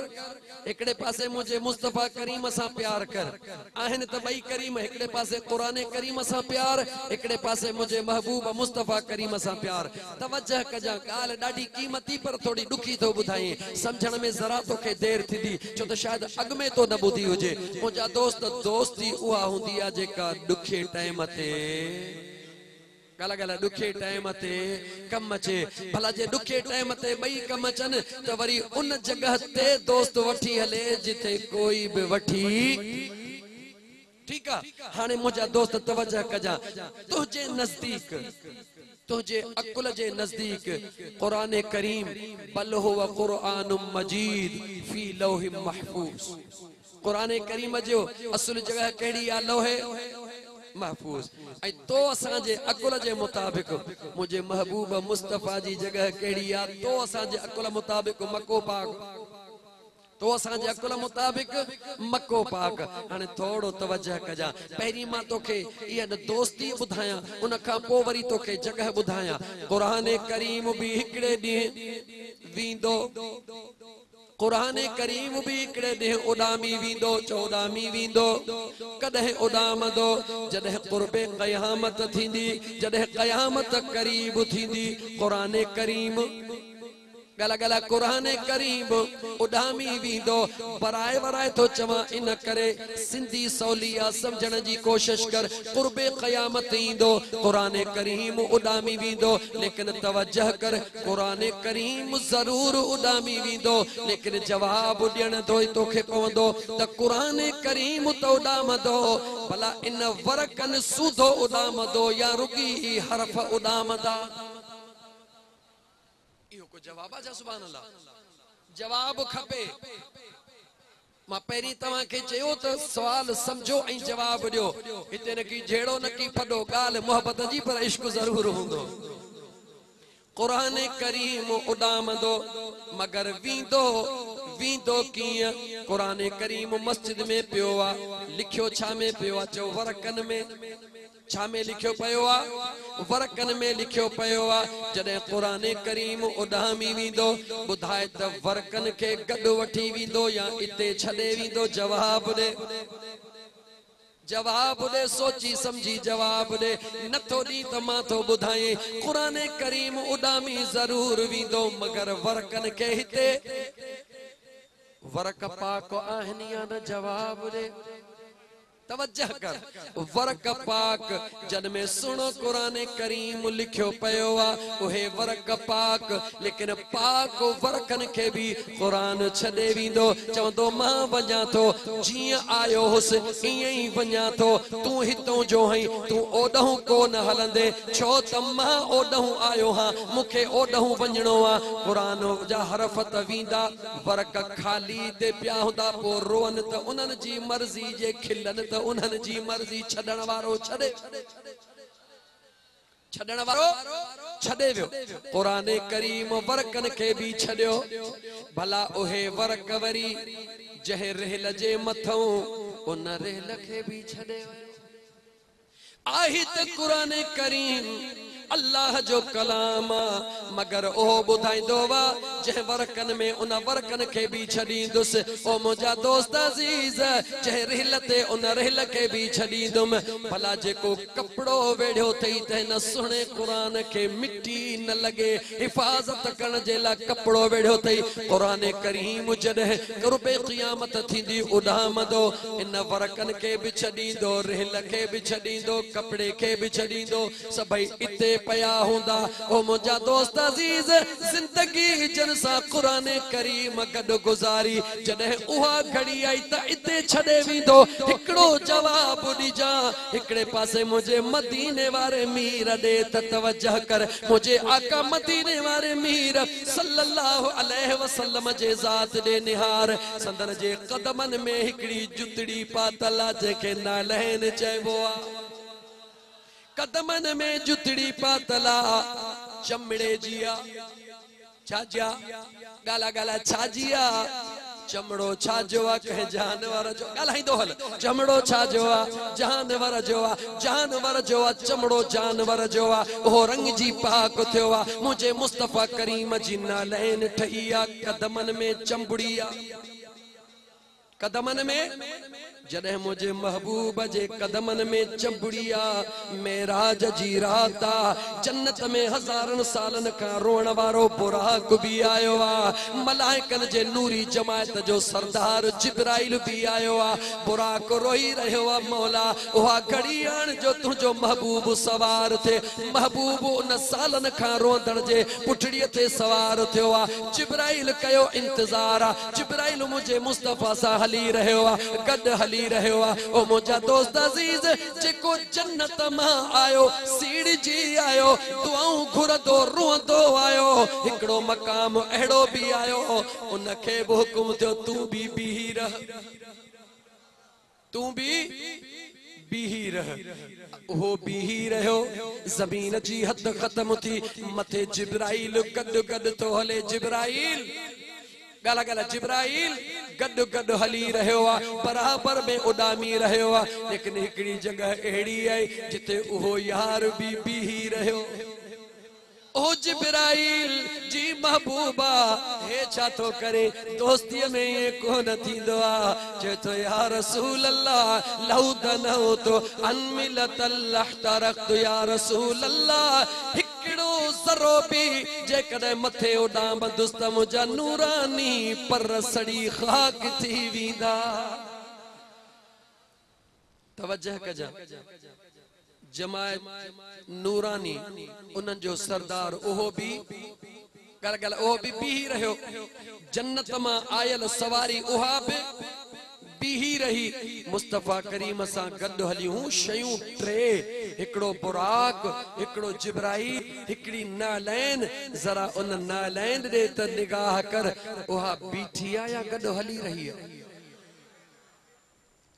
हिकड़े पासे मुझे मुस्तफ़ा करीम सां प्यार कर। आहिनि त ॿई करीम, हिकड़े पासे क़ुरान करीम सां प्यार, हिकड़े पासे मुझे महबूब मुस्तफ़ा करीम सां प्यार। तवज्जो कजां, ॻाल्हि ॾाढी क़ीमती पर थोड़ी ॾुखी थो ॿुधाई, सम्झण में ज़रा तोखे देर थींदी, छो त शायद अॻ में तो न ॿुधी हुजे। मुंहिंजा दोस्त, दोस्ती उहा हूंदी आहे जेका ॾुखे टाइम ते गला गला ॾुखे टाइम ते कम अचे। भला जे ॾुखे टाइम ते ॿई कम अचनि त वरी उन जगह ते दोस्त वठी हले जिथे कोई बि वठी। ठीक आहे, हाणे मुंहिंजा दोस्त तवज्जो कजां, तुंहिंजे नज़दीक, तुझे अकुल जे नजदीक कुरान करीम बल हुवा कुरान मजीद फी लौह महफूज। कुरान करीम जो असुल जगह कहिड़ी आहे? लोहे महफूज। ऐं तो असांजे अकुल जे मुताबिक मुझे महबूब मुस्तफ़ा जी जगह कहिड़ी आहे? तो असांजे अकुल मुताबिक मको पाक, तो असांजे अकुल मुताबिक मको पाक। हाणे थोड़ो तवज्जो कजां, पहिरीं मां तोखे इहा दोस्ती ॿुधायां, उन खां पोइ वरी तोखे जगह ॿुधायां। कुरान करीम बि हिकिड़े ॾींहुं वेंदो, कुरान करीम भी हिकिड़े ॾींहुं उॾामी वेंदो, चौॾामी वेंदो। कॾहिं उॾामंदो जॾहिं क़ुर्बे क़यामत थींदी, जॾहिं क़यामत क़रीब थींदी। कुरान करीम गला गला कुरान करीम उॾामी वेंदो। बराए वराए तो चवां, इन करे सिंधी सौलिया समझण जी कोशिश कर। क़ुर्बे क़यामत ईंदो, कुरान करीम उॾामी वेंदो, लेकिन तवज्जो कर, कुरान करीम ज़रूर उॾामी वेंदो, लेकिन जवाब ॾियण तो तोखे पवंदो त कुरान करीम त उॾामंदो, भला इन वरकन सूधो उॾामंदो या रुगी हरफ उॾामंदा? इहो को जवाब आहे? सुभान अल्लाह, जवाब खपे। मां पहिरीं तव्हांखे चयो त सवाल समझो ऐं जवाब ॾियो। हिते न की झेड़ो न की फॾो, ॻाल्हि मोहब्बत जी पर इश्क ज़रूर हूंदो। कुरान करीम उॾामंदो मगर वेंदो, वेंदो कीअं? कुरान करीम मस्जिद में पियो आहे, लिखियो छा में पियो आहे? चओ वरकन में। छा में लिखियो पियो आहे? वरकन में लिखियो पियो आहे। जॾहिं कुरान करीम उॾामी वेंदो, ॿुधाए त वरकन खे गॾु वठी वेंदो या इते छॾे वेंदो? जवाब ॾे, जवाब दे, सोची समझी जवाब दे। नथो दी त मां तो ॿुधाए, कुरान करीम उॾामी ज़रूर वेंदो मगर वरकन के हिते वरक पाक आहिनि या न? जवाब दे, तवज्जो कर। वरक पाक जन में सुनो कुरान करीम लिखियो पियो आहे, उहे वरक पाक, लेकिन पाक वरकन के भी कुरान छॾे वेंदो। चवंदो मां वञा थो, जीअं आयो हुस ईअं ई वञा थो। तूं हितों जो हई, तूं ओॾहूं कोन हलंदे, छो त मां ओॾहूं आयो हां, मूंखे ओॾहूं वञणो आहे। कुरान जा हरफ त वेंदा, वरक खाली ते पिया हूंदा। पोइ रोअनि त उन्हनि जी मर्ज़ी जे, खिलनि त उन्हनि जी मर्ज़ी। छॾण वारो छॾे, छॾण वारो छॾे वियो। कुरान करीम वरकन खे भी छॾियो। भला उहे वरक वरी जंहिं रेल जे मथां उन रेल खे भी छॾे वियो। आहे त कुरान करीम अल्लाह जो कलाम, मगर ओ ॿुधाईंदो वा जंहिं वरकन में उन वरकन खे भी छॾींदुसि। ओ मुंहिंजा दोस्त अज़ीज़, जंहिं रेल ते उन रेल खे भी छॾींदुमि। भला जेको कपिड़ो वेढ़ियो अथई त हिन सुहिणे क़ुरान खे मिटी न लॻे, हिफ़ाज़त करण जे लाइ कपिड़ो वेढ़ियो अथई। क़ुरान करीम जॾहिं क़ुर्बे क़यामत थींदी उॾामंदो, इन वरकन खे भी छॾींदो, रेल खे भी छॾींदो, कपिड़े खे भी छॾींदो। सभई इते पया हूंदा। ओ मुंहिंजा दोस्त अज़ीज़, ज़िंदगी जन सां क़ुरान करीम गॾु गुज़ारी, जॾहिं उहा घड़ी आई त इते छॾे वेंदो। हिकिड़ो जवाब ॾिजां, हिकिड़े पासे मुंहिंजे मदीने वारे मीर ॾे त तवज्जो कर। मुंहिंजे आका मदीने वारे मीर सल्लल्लाहु अलैहि वसल्लम जे ज़ात ॾे निहार। संदन जे क़दमनि में हिकिड़ी जुतड़ी पातल आहे जंहिंखे नालैन चइबो आहे। कदमन में जुतड़ी पातला चमड़े जिया, छाजिया गाला गाला छाजिया चमड़ो छा जो आ कहे जानवर जो ॻाल्हाईंदो हल चमड़ो छा जो आ जानवर जो आ जानवर जो आ चमड़ो जानवर जो आ ओ रंग जी पाक थियो आ मुझे मुस्तफा करीम जी नालैन ठही आ कदमन में चंबड़ी आ कदमन में जॾहिं मुझे महबूब जे कदमन में चंबड़िया मेराज जी रात आ जन्नत में हज़ारनि सालन का रोण वारो बुराक भी आयो आ मलाइकन जे नूरी जमायत जो सरदार जिब्राइल भी आयो आ बुराक रोई रहियो आ मौला उहा घड़ी आण जो तुंहिंजो महबूब सवार थे महबूब उन सालन खां रोंदड़ जे पुठड़ीअ ते सवार थियो आ जिब्राइल कयो इंतजार आ जिब्राइल मुझे मुस्तफा सां हली रहियो आ गॾु हली रहियो आ ओ मुंहिंजा दोस्त अज़ीज जेको जन्नत मां आयो सीढ़ी जी आयो दुआऊं घुरंदो रोंदो आयो हिकिड़ो मक़ाम अहिड़ो भी आयो उनखे बि हुकुम थियो तूं भी बीही रह तूं भी बीही रह वो बीही रहियो ज़मीन जी हद ख़त्म थी मथे जिब्राइल गॾु गॾु तो हले जिब्राइल गाला गाला जिब्राइल गॾु गॾु हली रहियो आ बराबर में उॾामी रहियो आ लेकिन हिकिड़ी जगह अहिड़ी आहे जिते उहो यार भी बीही रहियो ओ जिब्राइल जी महबूबा हे छा थो करे दोस्तीअ में ये कोन थींदो आ चए थो या रसूल अल्लाह लौ दनौतु अन मिलतल्लाह तरक़्तु या रसूल अल्लाह हिकिड़ो ज़रो भी जेकॾहिं मथे उॾाम दुस्त मुंहिंजा नूरानी पर सड़ी ख़ाक थी वेंदा तवज्जह कजा जमायत नूरानी उन्हनि जो सरदार ओहो भी गल गल ओहो भी बीही रहियो जन्नत मां आयल सवारी उहा भी बीही रही मुस्तफा करीम सां गॾु हलियूं शयूं टे हिकिड़ो बुराक हिकिड़ो जिब्राइल हिकिड़ी नालैन जरा उन नालैन ॾे त निगाह कर उहा बीठी आ या गॾु हली रही आहे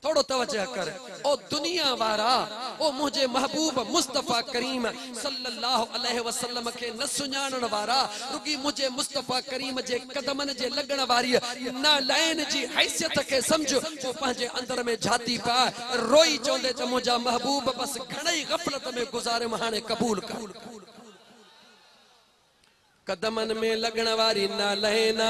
थोड़ो तवज्जो कर ओ दुनिया वारा ओ मुझे महबूब मुस्तफा करीम सल्लल्लाहु अलैहि वसल्लम के न सुञाणण वारा रुगी मुझे मुस्तफा करीम जे कदमन जे लगण वारी नालैन जी हैसियत के समझ वो पंहिंजे अंदर में जाती पा रोई चोंदे त मुझा महबूब बस घणई गफलत में गुजारे हाणे कबूल कर कदमन में लगण वारी नालैन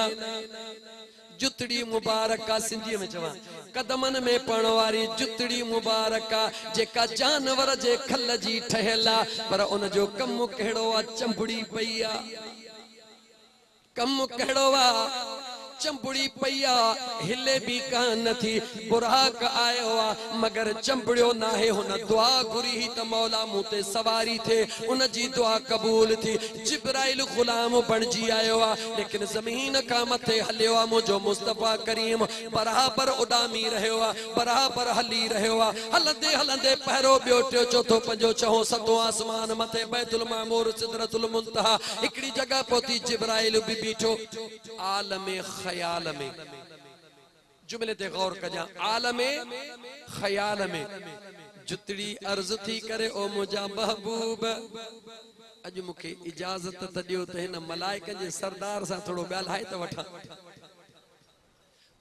जुतड़ी मुबारका सिंधी में चवा कदमन में पण वारी जुतड़ी मुबारका जेका जानवर जे खल जी ठहला पर उन जो कम कहिड़ो आ चंबड़ी पई आ कम कहिड़ो आ चंबड़ी पईया हिले भी कान थी बुराक आयो आ मगर चंबड़ियो नाहे हुन दुआ घुरी ही त मौला मुते सवारी थे उन जी दुआ कबूल थी जिब्राइल गुलाम बणजी आयो आ लेकिन जमीन का मथे हलियो आ मुझो मुस्तफा करीम बराबर उडामी रहियो आ बराबर हली रहियो आ हलंदे हलंदे पहिरो ॿियो टियों चौथो पंजो छहो सतो आसमान मथे बैतुल मामूर सिदरतुल मुंतहा हिकिड़ी जगह पहुती जिब्राइल भी बीठो आलम ख्याल में जुमले ते गौर कजा आलम ख्याल में जुतड़ी अर्ज थी करे ओ मुझा महबूब अज मुखे इजाजत त दियो त हिन मलाइकन जे सरदार सा थोड़ो ॻाल्हाए त वठा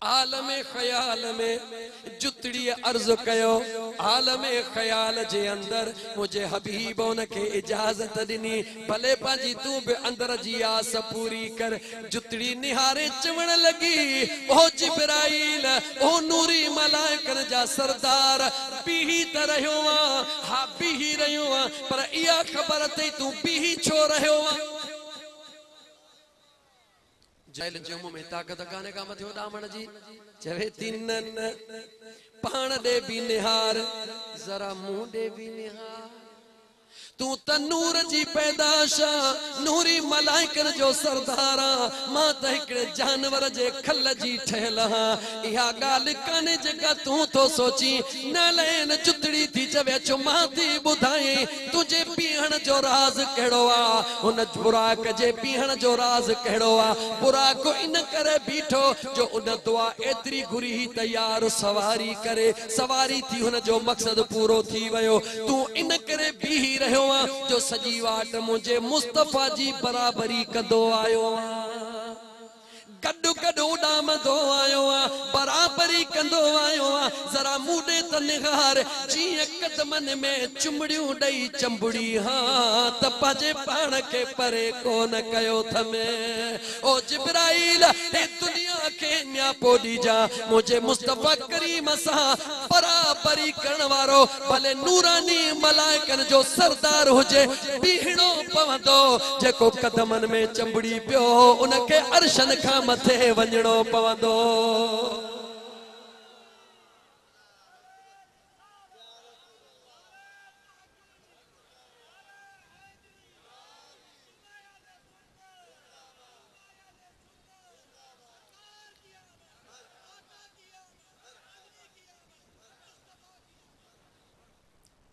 आलम ख्याल में जुतड़ी अर्ज कयो आलम ख्याल जे अंदर मुझे हबीब उनके इजाजत दिनी भले पाजी तू भी अंदर जी आस पूरी कर जुतड़ी निहारे चवण लगी ओ जिब्राइल ओ नूरी मलाइकन जा सरदार बीही त रहियो आ हा बीही रहियो आ पर इया खबर ते तू बीही छो रहियो आ जैल जम्मू में ताकत काने का मथे उडामण जी चवे तिनन पाण दे भी निहार जरा मुंह दे भी निहार तू त नूर जी पैदाश नूरी मलाइकन जो सरदारा मां त हिकड़े जानवर जे खल जी ठहल इहा ॻाल्हि काने जेका तू तो सोची नालैन जुतड़ी थी चवे चो मां थी ॿुधाए तुझे पीहण जो राज कहिड़ो आ हुन बुराक जे पीहण जो राज कहिड़ो आ बुराक इन करे बीठो जो उन दुआ एतरी घुरी ही तैयार सवारी करे सवारी थी हुन जो मकसद पूरो थी वयो तू इन करे बीही रहियो जो सजी वाट मुझे मुस्तफा जी बराबरी कंदो आयो गड्डू गड्डू उडामंदो आयो बराबरी कंदो आयो आ जरा मूडे त निगार जीअं कदमन में चुमड़ियूं ॾेई चंबड़ी हाँ त पाजे पाण के परे कोन कयो थमे ओ जिब्राइल हे दुनिया के न्यापो ॾीजा मुझे मुस्तफा करीम सां बराबरी करण वारो भले नूरानी मलाइकन जो सरदार हुजे बीहणो पवंदो जेको कदमन में चंबड़ी पियो उनके अर्शन खां मथे वञणो पवंदो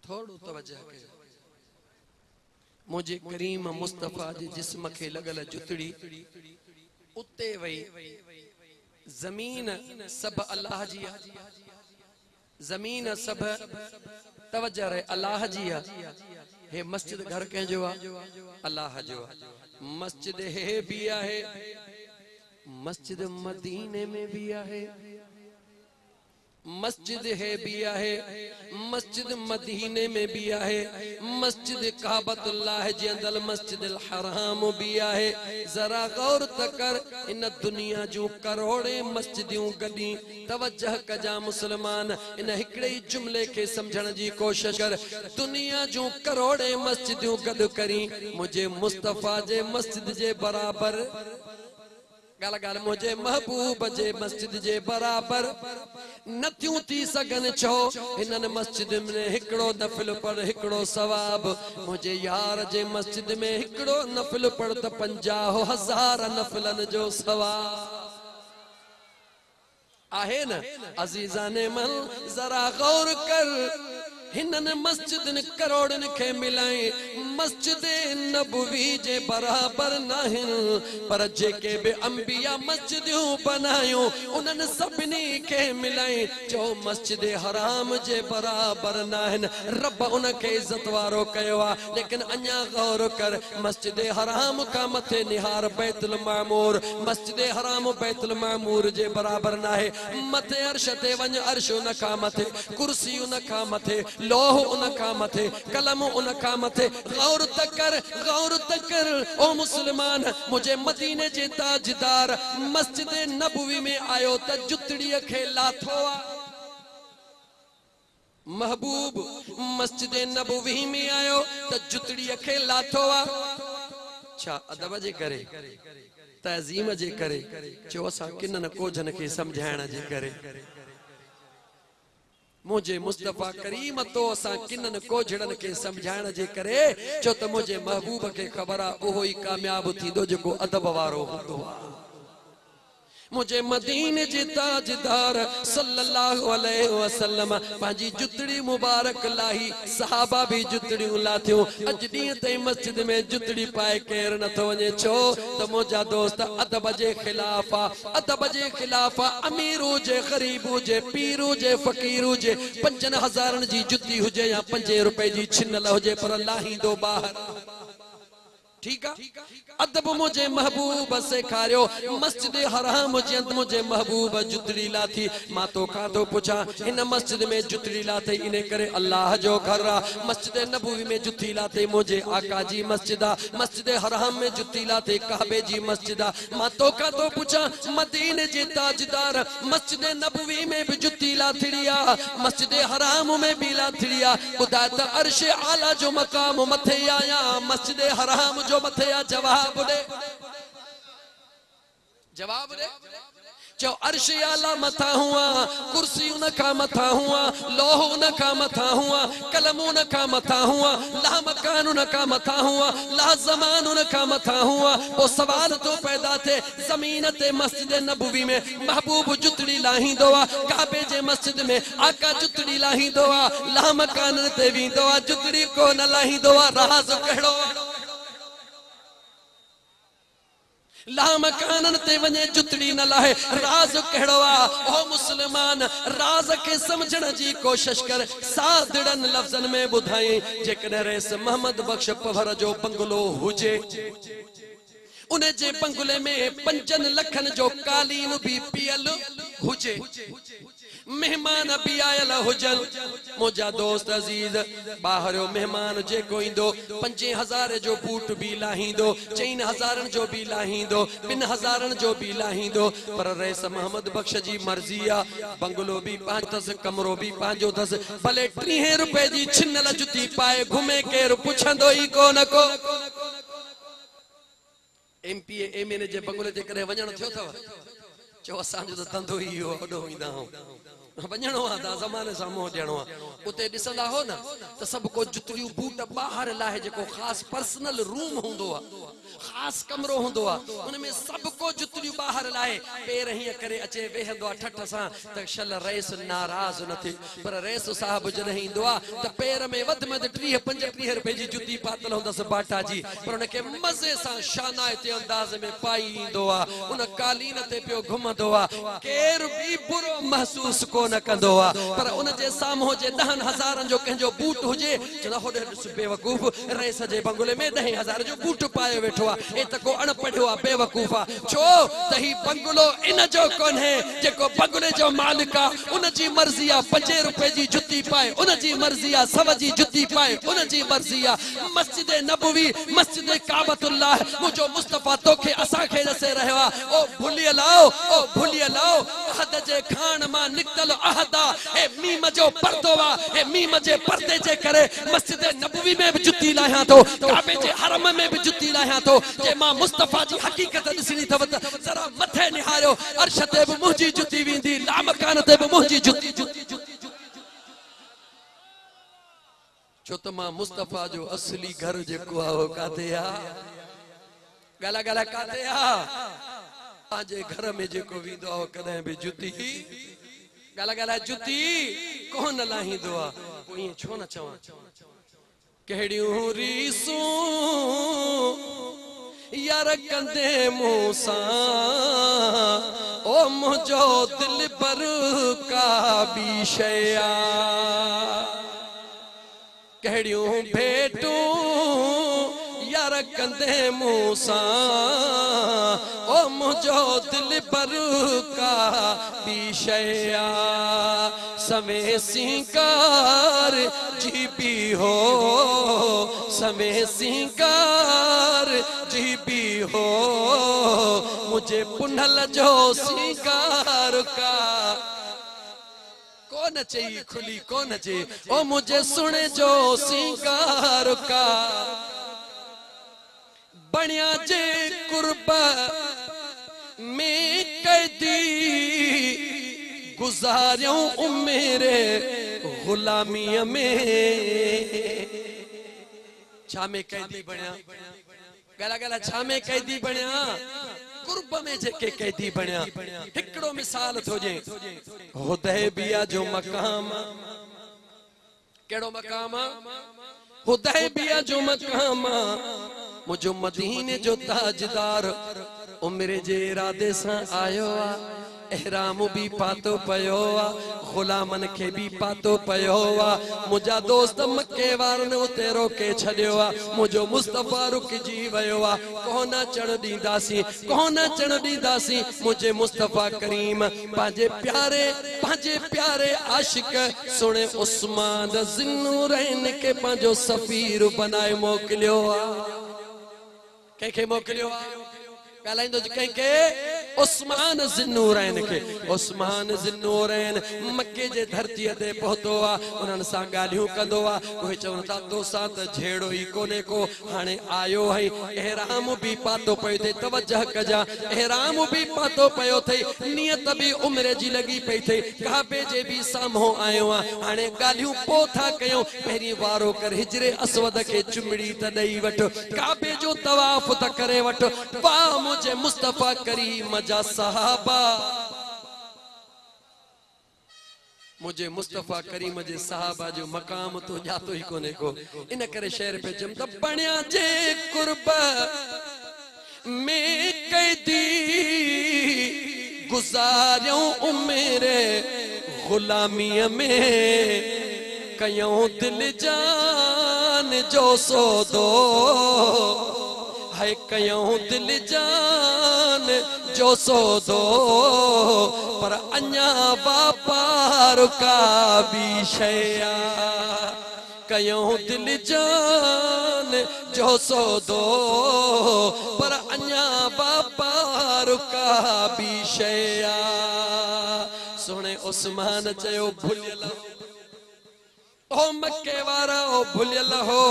थोड़ो तवज्जो कयो मुझे करीम मुस्तफा जे जिस्म के लगल जुतड़ी उते वई जमीन सब अल्लाह जी जमीन सब तवज्जो रहे अल्लाह जी हे मस्जिद घर के जो अल्लाह जो मस्जिद है भी है मस्जिद मदीने में भी है मस्जिद है भी है मस्जिद मदीने में भी है मस्जिद काबतुल्लाह जे अंदर मस्जिद अल हराम भी है जरा गौर तकर इन दुनिया जो करोड़े मस्जिदियों गडी तवज्जो कजा मुसलमान इन हिकड़े जुमले के समझण जी कोशिश कर दुनिया जो करोड़े मस्जिदियों गड करी मुझे मुस्तफा जे मस्जिद जे बराबर गाल गाल मुझे महबूब जे मस्जिद जे बराबर नथियूं थी सगन छो इनन मस्जिद में हिकड़ो नफिल पढ़ हिकड़ो सवाब मुझे यार जे मस्जिद में हिकड़ो नफिल पढ़ त 50,000 नफिलन जो सवाब आहे न अजीजाने मन जरा गौर कर हिनन मस्जिदन करोड़न के मिलाई मस्जिद नबवी जे बराबर नाहिन पर जेके बे अंबिया मस्जिदूं बनायो उनन सबनी के मिलाई जो मस्जिद हराम जे बराबर नाहिन रब उनके इज्जत वारो कयो लेकिन अन्या गौर कर मस्जिद हराम का मथे निहार बैतुल मामूर मस्जिद हराम बैतुल मामूर जे बराबर नाहे मथे अर्श ते वञ अर्श उन का मथे कुर्सी उन का मथे लोह उनका मथे कलम उनका मथे गौर तकर ओ मुसलमान मुझे मदीने जे ताजदार मस्जिद नबवी में आयो त जुतड़ी खे लाथो महबूब मस्जिद नबवी में आयो त जुतड़ी खे लाथो छा अदब जे करे तहजीम जे करे चो असा किन को जन के समझाइण जे करे मुझे मुस्तफा करीम तो असा किनन कोझड़न के समझाइण जे करे छो त मुझे महबूब के खबर आ ओहो ही कामयाब थींदो जेको अदब वारो हूंदो मुझे मदीने जे ताजदार सल्लल्लाहु अलैहि वसल्लम पांजी जुतड़ी मुबारक लाही सहाबा भी जुतड़ी लाथियो अज दी ते मस्जिद में जुतड़ी पाए केर न तो वने छो त मोजा दोस्त अदब जे खिलाफा अमीरू जे गरीबू जे पीरू जे फकीरू जे 5,000 जी जुती हुजे या 5 रुपए जी छिनल हुजे पर लाही दो बाहर ठीक है अदब मुझे महबूब सेखारियो मस्जिद हराम जे मुझे महबूब जुतड़ी लाथी मां तो का तो पूछा इन मस्जिद में जुतड़ी लाथे इने करे अल्लाह जो घर मस्जिद नबवी में जुती लाथे मुझे आका जी मस्जिद हराम में जुती लाथे काबे जी मस्जिद मां तो का तो पूछा मदीने जे ताजदार मस्जिद नबवी में भी जुती लाथड़िया मस्जिद हराम में भी लाथड़िया खुदा त अर्श आला जो मकाम मथे आया मस्जिद हराम जो मथे आ जवाब दे जो अर्श आला मथा हुआ कुर्सी उनका मथा हुआ लोह उनका मथा हुआ कलम उनका मथा हुआ ला मकान उनका मथा हुआ ला ज़मान उनका मथा हुआ वो सवाल तो पैदा थे जमीन ते मस्जिद नबवी में महबूब जुतड़ी लाही दोआ काबे जे मस्जिद में आका जुतड़ी लाही दोआ ला मकान ते वी दोआ जुतड़ी को न लाही दोआ राज कहिड़ो ला मकानन ते वने जुतड़ी न लाहे राज कहिड़ो ओ मुसलमान राज के समझण जी कोशिश कर सादड़न लफ्जन में बुधाई जेकॾहिं रेस मोहम्मद बख्श पवर जो बंगलो हुजे उन जे बंगले में 5 लखन जो कालीन भी पियल हुजे मेहमान भी आयल हुजन मुझा दोस्त अजीज बाहरो मेहमान जेको इंदो 5000 जो बूट भी लाहींदो 4000 जो भी लाहींदो 2000 जो भी लाहींदो पर रईस मोहम्मद बख्श जी मर्जी आ बंगलो भी पांच कमरो भी पांचो दस भले 30 रुपए जी छिनल जुती पाए घुमे केर पुछंदो ही कोन को एमपी एमएनए जे बंगले जे करे वणन थियो थव चो असांजो त धंधो ही हो ओडो ईंदा हो वणणो आ त ज़माने सां मुंहुं ॾियणो आहे उते ॾिसंदा हो न त सभु को जुतरियूं बूट ॿाहिरि लाहे जेको ख़ासि पर्सनल रूम हूंदो आहे ख़ासि कमरो हूंदो आहे उन में सभु को जुतरियूं ॿाहिरि लाहे पेर हीअं करे अचे वेहंदो आहे ठठ सां त शल रईस नाराज़ न थिए पर रईस साहिबु जॾहिं ईंदो आहे त पेर में वधि में वधि 30-35 रुपए जी जुती पातल हूंदसि बाटा जी पर उनखे मज़े सां शानाइते अंदाज़ में पाई ईंदो आहे उन कालीन ते पियो घुमंदो आहे केरु बि बुरो महसूसु कोन कंदो आहे पर उन जे साम्हूं जे 10,000 जो कंहिंजो बूट हुजे चवंदा होॾे ॾिस बेवकूफ़ रईस जे बंगले में 10,000 जो बूट पाए वेठो आहे ए त को अणपढ़ियो आहे बेवकूफ़ आहे छो त ही बंगलो इन जो कोन्हे जेको बंगले जो मालिक आहे उन जी मर्ज़ी आहे 5 रुपए जी जुती पाए उन जी मर्ज़ी आहे 100 जी जुती पाए उन जी मर्ज़ी आहे मस्जिद नबवी मस्जिद काबतुल्लाह मुझो मुस्तफा तोखे असांखे ॾसे रहियो आहे ओ भुलियलाओ अहद जे खान मां निकतल अहदा ए मीम जो पर्दो आहे ए मीम जे पर्दे जे करे मस्जिद नबवी में भी जुती लाहियां तो काबे जे हरम में भी जुती लाहियां तो जे मां मुस्तफा जी हकीकत ॾिसणी अथव त जरा मथे निहारियो अर्श ते बि मुंहिंजी जुती वेंदी लामकान ते बि मुंहिंजी जुती छो त मां मुस्तफा जो असली घर जेको आहे उहो काथे आहे गाला गाला काथे आहे पंहिंजे घर में जेको वेंदो आहे कॾहिं बि जुती गाला गाला जुती कोन लाहींदो आहे पोइ ईअं छो न चवां कहिड़ियूं रीसूं यार कंदे मूं सां ओ मुंहिंजो दिल पर का बि शइ आहे कहिड़ियूं भेटूं यार कंदे मूं सां ओ मुंहिंजो दिल पर का बि शइ आहे समय सिंगार जी भी हो समय सिंगार जी भी हो मुझे पुनल जो सिंगार का कौन चाहिए खुली कौन चाहिए ओ मुझे सुने जो सिंगार का बनिया जे कुर्बा में कैदी गुजारियों उम्रे गुलामी में छा में कैदी बनिया गला गला छा में कैदी बनिया कुर्ब में जेके कैदी बनिया हिकड़ो मिसाल थो जे हुदैबिया जो मकाम केड़ो मकाम हुदैबिया जो मकाम मुझो मदीने जो ताजदार उम्रे जे इरादे सां आयो आ एहराम भी पातो पयो आ गुलामन के भी पातो पयो आ मुझा दोस्त मक्के वारन उते रोके छडियो आ मुझो मुस्तफा रुकजी वयो आ कोन चढ़ दीदासी मुझे मुस्तफा करीम पांजे प्यारे आशिक सुने उस्मान ज़िन्नूरैन के पांजो सफीर बनाए मोकलियो आ के मोकलियो आ कहलाइंदो कंहिंखे उस्मान ज़िन्नूरैन के उस्मान ज़िन्नूरैन मक्के जे धरतीअ ते पहुतो आहे उन्हनि सां ॻाल्हियूं कंदो आहे उहे चवनि था तोसां त जहिड़ो ई कोन्हे को हाणे आयो है एहराम भी पातो पियो अथई तवजह कजा एहराम भी पातो पियो अथई नियत भी उम्र जी लगी पई अथई काबे जे भी साम्हूं आयो आहे हाणे ॻाल्हियूं पोइ था कयूं पहिरीं वारो कर हिजरे असवद खे चुमड़ी त ॾेई वठो काबे जो तवाफ़ त करे वठो वाह मुझे मुस्तफा करीम जा सहाबा मुझे मुस्तफा करीम जे सहाबा जो मकाम तो जातो ही कोने को इन करे शहर पे जम त बणिया जे कुर्ब में कैदी गुजारियों उम्रे गुलामी में कयों दिल जान जो सौदो है कयों दिल जान जो सो दो पर अन्या वापार का भी शया कयों दिल जान जो सो दो पर अन्या वापार का भी शया सोने उस्मान चयो भुलियल ओ मक्के वारा ओ भुलियल हो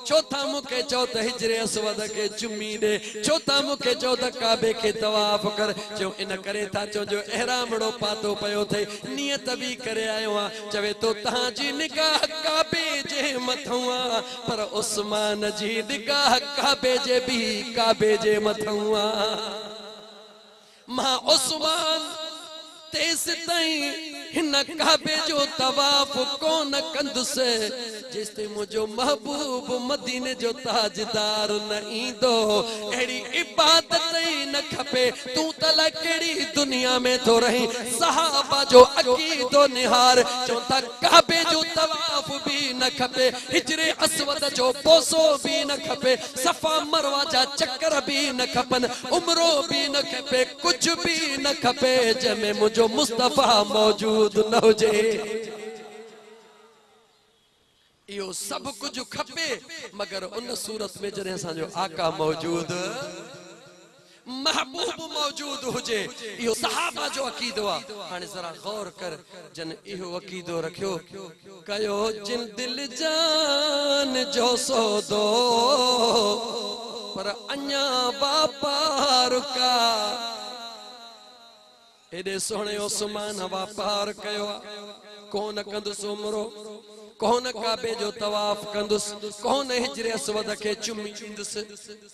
चौथा मुखे चौथ हिजरे असवद के चुमी दे चौथा मुखे चौथ काबे के तवाफ कर जो इन करे था जो जो एहरामड़ो पातो पयो थे नियत भी करे आयो आ चवे तो तहां जी निगाह काबे जे मथुआ पर उस्मान जी निगाह काबे जे भी काबे जे मथुआ मां उस्मान तेस तई हिन काबे जो तवाफ कोन कंदुसे जिसते मुझो महबूब मदीने जो ताजदार न ईंदो एड़ी इबादत ही न खपे तू तला केड़ी दुनिया में तो रही सहाबा जो अकीदो निहार चौथा काबे जो तवाफ भी न खपे हिजरे अस्वद जो पोसो भी न खपे सफा मरवा जा चक्कर भी न खपन उम्रो भी न खपे कुछ भी न खपे जमे मुझो मुस्तफा मौजूद न हुजे यो सब कुछ खपे मगर उन सूरत में जरे असांजो आका मौजूद महबूब मौजूद हुजे यो सहाबा जो अकीदो आ हाने जरा गौर कर जन इहो अकीदो रखियो कयो जिन दिल जान जो सो दो पर अन्या वापार का एडे सोने उस्मान वापार कयो कौन कंदुस उमरो कौन काबे जो तवाफ कंदुस कौन हिजरे अस्वद के चुमी इंदुस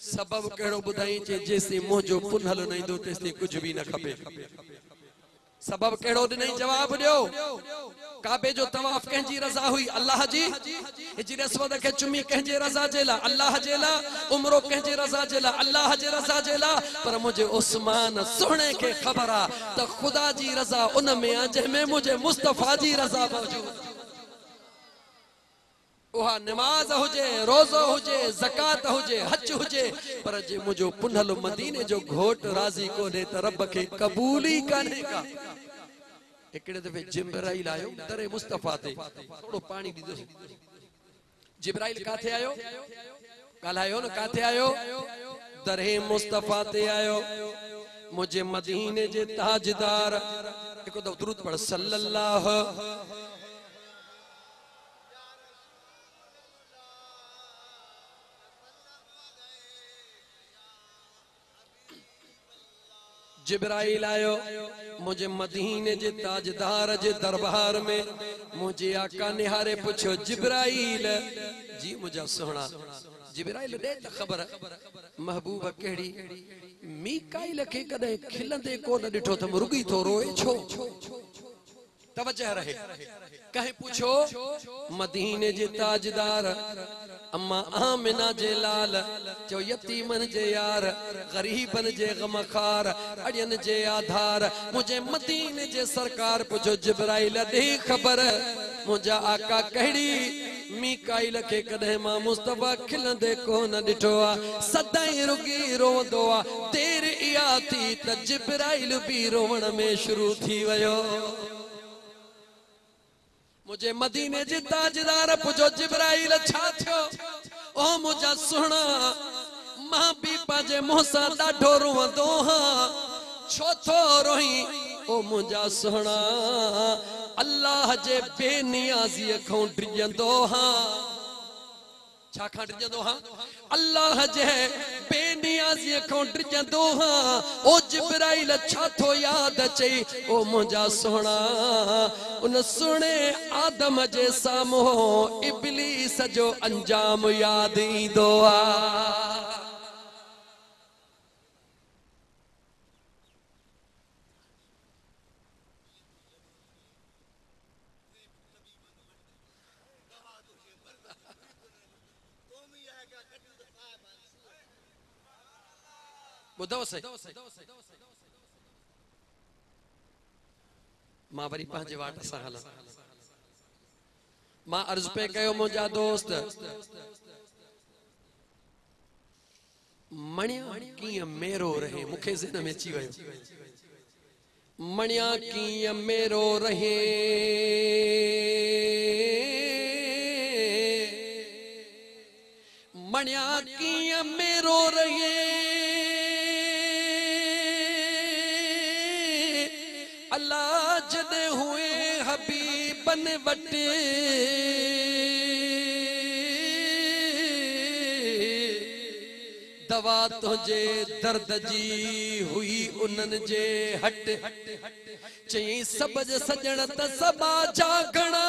सबब केड़ो बुधाई चे जेसी मोजो पुनहल नहीं दो तेसी कुछ भी न खपे सबब केड़ो नहीं जवाब दियो काबे जो तवाफ कंजी रजा हुई अल्लाह जी हिजरे अस्वद के चुमी कंजे रजा जेला अल्लाह जेला उमरो कंजे रजा जेला अल्लाह जे रजा जेला पर मुझे उस्मान सोने के खबर आ तो खुदा जी रजा उन में आ जमे मुझे मुस्तफा जी रजा मौजूद उहा नमाज हुजे रोज़ो हुजे ज़कात हुजे हज हुजे पर जे मुझो पुनहल मदीने जो घोट राजी को दे त रब के कबूल ही काने का एकड़े दफे जिब्राइल आयो दरे मुस्तफा ते थोड़ो पानी दीदो जिब्राइल काथे आयो ॻाल्हायो न काथे आयो दरे मुस्तफा ते आयो मुझे मदीने जे ताजदार एको दो दुरूद पढ़ सल्लल्लाहु जिब्राइल आयो मुझे मदीने जे ताजदार जे दरबार में मुझे आका निहारे पूछो जिब्राइल जी मुझा सोना जिब्राइल दे त खबर महबूब केड़ी मीकाइल के कदे खिलंदे को न डिठो त रुगी तो रोए छो तवज्जो रहे कहे पूछो मदीने जे ताजदार अम्मा आमिना जे लाल जो यतीमन जे यार गरीबन जे गमखार अड़ियन जे आधार मुझे मदीने जे सरकार पुछो जिब्राइल दे खबर मुझा आका कहिड़ी मीकाइल के कदे मां मुस्तफा खिलंदे को न डिठो आ सदाई रुगी रोंदो आ देर इया थी त जिब्राइल भी रोवण में शुरू थी वयो मुझे मदीने जे ताजदार पुछो जिब्राइल छा थियो ओ मुझा सुना मां भी पाजे मोसा ॾाढो रोंदो हां छो थो रोई ओ मुझा सुना अल्लाह जे बेनियाज़ी खां डिजंदो हां छा खां डिजंदो हां अल्लाह जे बेनियाज़ी खां डिजंदो हां ओ जिब्राइल छा थो याद अचे ओ मुझा सोना उन सुने आदम जे साम्हूं इब्लीस जो अंजाम याद ईंदो आ बुधो से मां वरी पंहिंजे वाट सां हलां मां अर्ज पे कयो मुंहिंजा दोस्त मणिया कीअं मेरो रहे मूंखे ज़हन में अची वियो मणिया कीअं मेरो रहे मणिया कीअं मेरो रहे अल्लाह जॾहिं हुए हबीबन वटि दवा तुझे दर्द जी हुई उन्हनि जे हट चई सब जे सजण त सबा जा घणा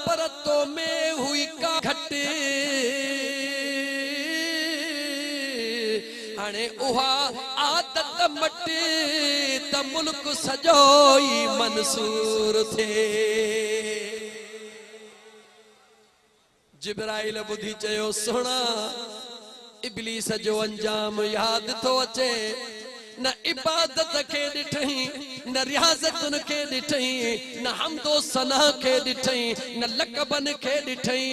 पर तो में हुई का घट हाणे उहा आदत मटे त मुल्क सॼो ई मंसूर थे जिब्राइल बुधी चयो सुणा इब्लीस जो अंजाम याद तो अचे न इबादत के ॾिठई न रियाज़तुन के ॾिठई न हमदो सना के ॾिठई न लक़बन के ॾिठई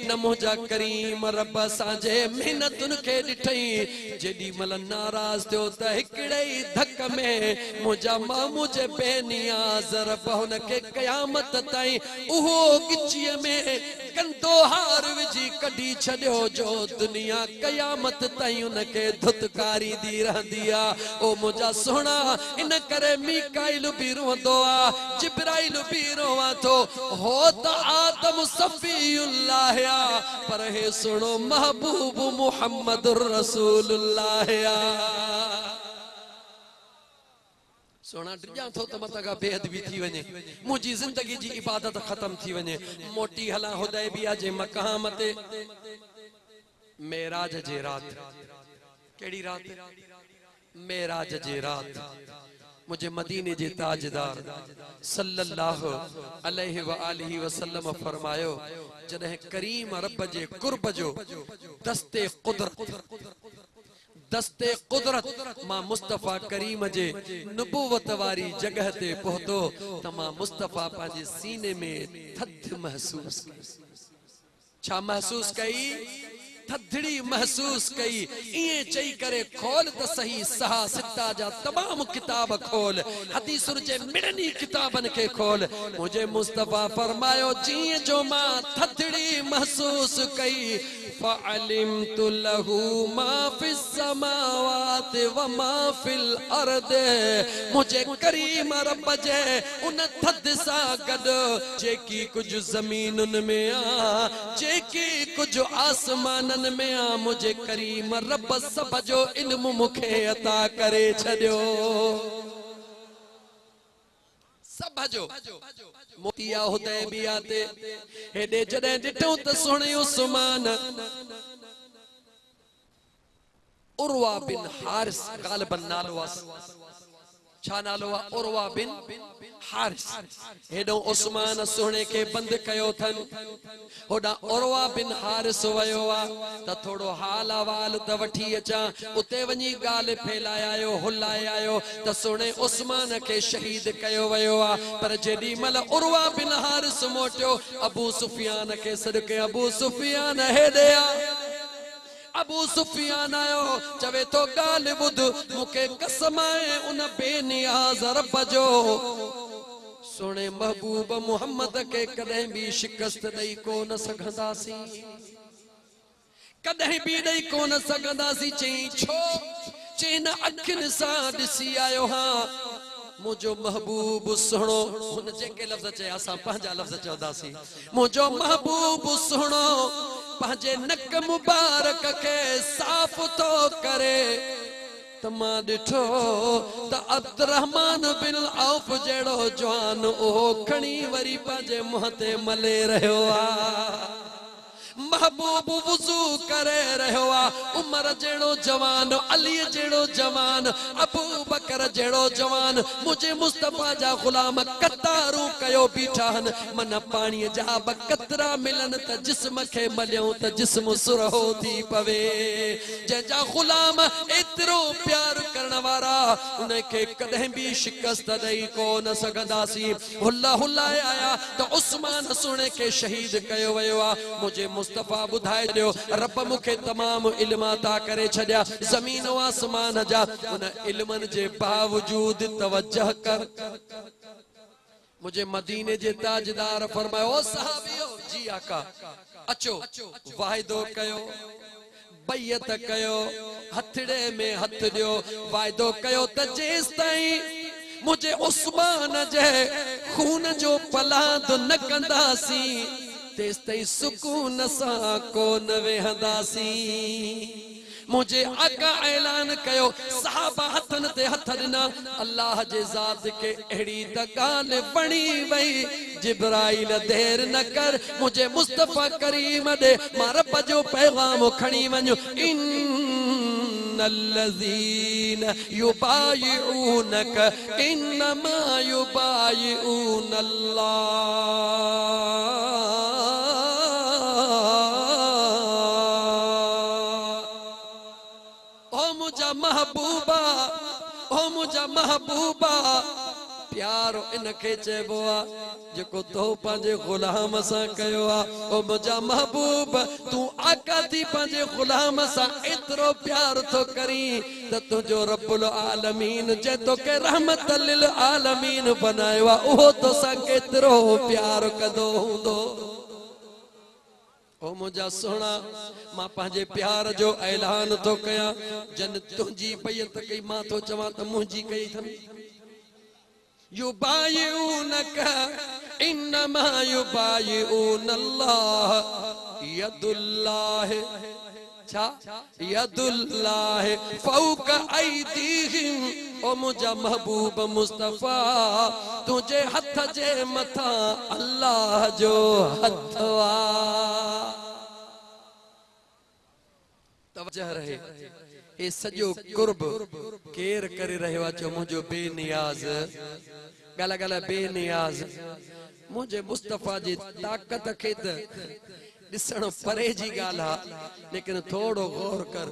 न मुंहिंजा करीम रब साजे मेहनतुन के ॾिठई जेॾी महिल नाराज़ थियो त हिकिड़े ई धक में मुंहिंजा मामू जे बेनियाज़ रब हुन खे क़यामत ताईं उहो गिचीअ में गंदो हार विझी कढी छॾियो जो दुनिया क़यामत ताईं उन खे धुतकारी दी रहंदी आ ओ मुझा सोना इन करे मीकाइल भी रोंदो आ जिब्राइल भी रोवा तो हो त आदम सफीउल्लाह पर हे सुनो महबूब मुहम्मदुर रसूलुल्लाह सोना ड्रिया थो त मता बेअदबी थी वने मुजी जिंदगी जी इबादत खत्म थी वने मोटी हला हुदैबिया जे मकाम ते मेराज जे रात केड़ी रात मेराज जे रात मुझे मदीने जे ताजदार सल्लल्लाहु अलैहि व आलिहि वसल्लम फरमायो जॾहिं करीम रब जे कुर्ब जो दस्ते कुदरत मां मुस्तफा करीम जे नबूवत वारी जगह ते पहुतो त मां मुस्तफा पंहिंजे सीने में थध महसूस छा महसूस कई थधड़ी महसूस कई इए चई करे खोल त सही सहा सिता जा तमाम किताब खोल हदीसुर जे मिड़नी किताबन के खोल मुझे मुस्तफा फरमायो जी जो मां थधड़ी महसूस कई फअलिमतु लहू मा फिस समावात व मा फिल अर्द मुझे करीम रब जे उन थद सा गड जेकी कुछ जमीनुन में आ जेकी कुछ आसमान में आ मुझे करीम रब सब जो इल्म मुखे अता करे छड़ियो सब जो मोतिया हुदैबिया ते हेडे जडे डिठो त सुणे उस्मान उरवा बिन हारिस गालिबन नालो वास छा नालो आ उरवा बिन हारिस हेडो उस्मान सुणे के बंद कयो थन होडा उरवा बिन हारिस वयो आ त थोड़ो हाल अहवाल त वठी अचा उते वनी गाल फैलायो हुलायो त सुणे उस्मान के शहीद कयो वयो आ पर जेडी मल उरवा बिन हारिस मोटियो अबू सुफियान के सदके अबू सुफियान हेडे आ अबू सुफियान आयो चवे तो गाल बुध मुके कसम है उन बेनियाज रब जो सोने महबूब मोहम्मद के कदे भी शिकस्त दई को न सघंदासी कदे भी दई को न सघंदासी चई छो चइन अखिन सा दिसी आयो हां मुझो महबूब सुनो हुन जेके लफ्ज चे असा पंजा लफ्ज चौदासी मुझो महबूब सुनो पंजे नक मुबारक के साफ तो करे तमा डिठो त अब्दुर्रहमान बिन औफ जेड़ो जवान ओ खणी वरी पंजे मुंह ते मले रहियो आ महबूब वुजू करे रहियो आ उमर जेड़ो जवान अली जेड़ो जवान अबू बकर जेड़ो जवान मुझे मुस्तफा जा गुलाम कतारू कयो बीठान मन पानी जा बकतरा मिलन त जिस्म के मलियो त जिस्म सुरहो थी पवे जे जा गुलाम एतरो प्यार करण वारा उन के कदे भी शिकस्त दई को न सगदासी हुल्ला हुल्ला आया त उस्मान सुने के शहीद कयो वयो आ मुझे मुस्तफा मुस्तफ़ा बुधाए दियो रब मुखे तमाम इल्म अता करे छड़िया ज़मीन व आसमान जा उन इल्मन जे बावजूद तवज्जह कर मुझे मदीने जे ताजदार फरमायो ओ सहाबियो जी आका अचो वायदो कयो बैयत कयो हथड़े में हथ दियो वायदो कयो त जेस ताईं मुझे उस्मान जे खून जो पलाद न कंदासी तेस ताईं सुकून सा को न वेहंदासी मुझे आका ऐलान कयो सहाबा हथन ते हथ दिना अल्लाह जे ज़ात के एड़ी त गाल बणी वई जिब्राइल देर न कर मुझे मुस्तफा करीम दे मां रब जो पैगाम खणी वञो इन्नल्लज़ीन युबाइऊनक इन्नमा युबाइऊन महबूबा ओ मुझा महबूबा प्यार इनके चेबो आ जेको तो पंहिंजे गुलाम सां कयो आ ओ मुझा महबूब तू आका थी पंहिंजे गुलाम सां एतिरो प्यार तो करी त तुंहिंजो रब्बुल आलमीन जे तोखे रहमत लिल आलमीन बनायो आ उहो तोसां केतिरो प्यार कंदो हूंदो ओ मुझा सोना मां पंहिंजे प्यार जो ऐलान तो कया जन तुंहिंजी बैयत कई मां तो चवां त मुंहिंजी कई थमी युबाइऊनक इन्नमा युबाइऊन अल्लाह यदुल्लाह छा यदुल्लाह फौक ऐदीहिम ओ मुझा महबूब मुस्तफा तुझे हथ जे मथा अल्लाह जो हथ वा तवज्जह रहे ए सजो कुर्ब केर करे रहियो चो मुझो बेनियाज गला गला बेनियाज मुझे मुस्तफा जी ताकत खे दिसण परे जी गाला लेकिन थोड़ो गौर कर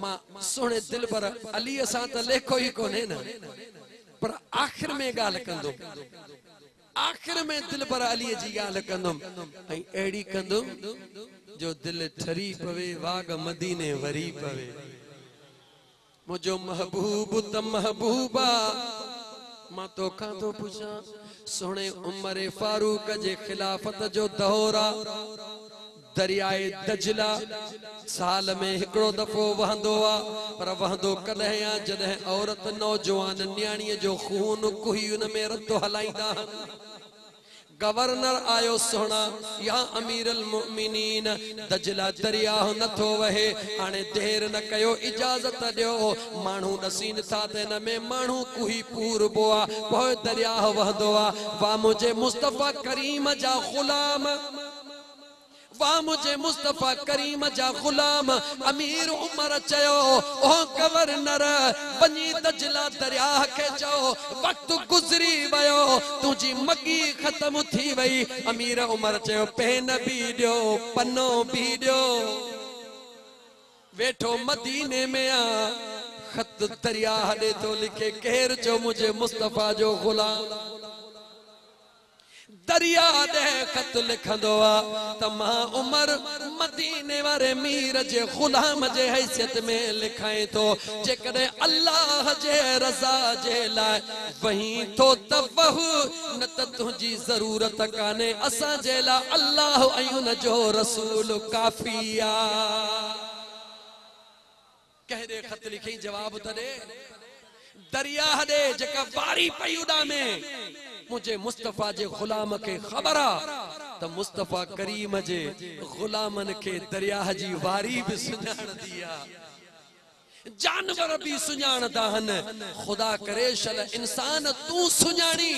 मां सोने दिल पर अली सां त लेखो ही कोने न पर आखिर में गाल कंदो आखिर में दिल पर अली जी गाल कंदुम ऐं एड़ी कंदुम जो दिल ठरी पवे वाग मदीने वरी पवे मुझो महबूब त महबूबा मां तो खां तो पुछां सोने उमर फारूक जे खिलाफत जो दौरा दरियाए दजला साल में हिकड़ो दफो वहंदो आ पर वहंदो कदहिं आ जॾहिं औरत नौजवान न्याणीअ जो खून कुही उन में रतो हलाईंदा गवर्नर आयो सोना या अमीरुल मोमिनीन दजला दरिया नथो वहे हाणे देर न कयो इजाजत दियो मानू नसीन था ते न में मानू कुही पूर बोआ पोइ दरिया वहंदो आ वा मुझे मुस्तफा करीम जा गुलाम वाह मुझे मुस्तफा करीम जा गुलाम अमीर उमर चयो ओ गवर्नर वनी दजला दरिया के चयो वक्त गुजरी वयो तुझी मगी खत्म थी वई अमीर उमर चयो पेन भी दियो पन्नो भी दियो वेठो मदीने में आ खत दरिया हले तो लिखे केर जो मुझे मुस्तफा जो गुलाम दरिया दे खत लिखंदो आ त मां उमर मदीने वारे मीर जे गुलाम जे हैसियत में लिखाए तो जेकॾहिं अल्लाह जे रज़ा जे लाइ वहीं तो तवहु न त तुंहिंजी ज़रूरत काने असां जे लाइ अल्लाह ऐं उन जो रसूल काफ़ी आ कहिड़े खत लिखई जवाब त दे दरिया दे जेका वारी पई उडा में मुझे मुस्तफा जे गुलाम के खबर आ त मुस्तफा करीम जे गुलामन के दरिया जी वारी भी सुञाण दिया जानवर भी सुञाणदा हन खुदा करे शल इंसान तू सुञाणी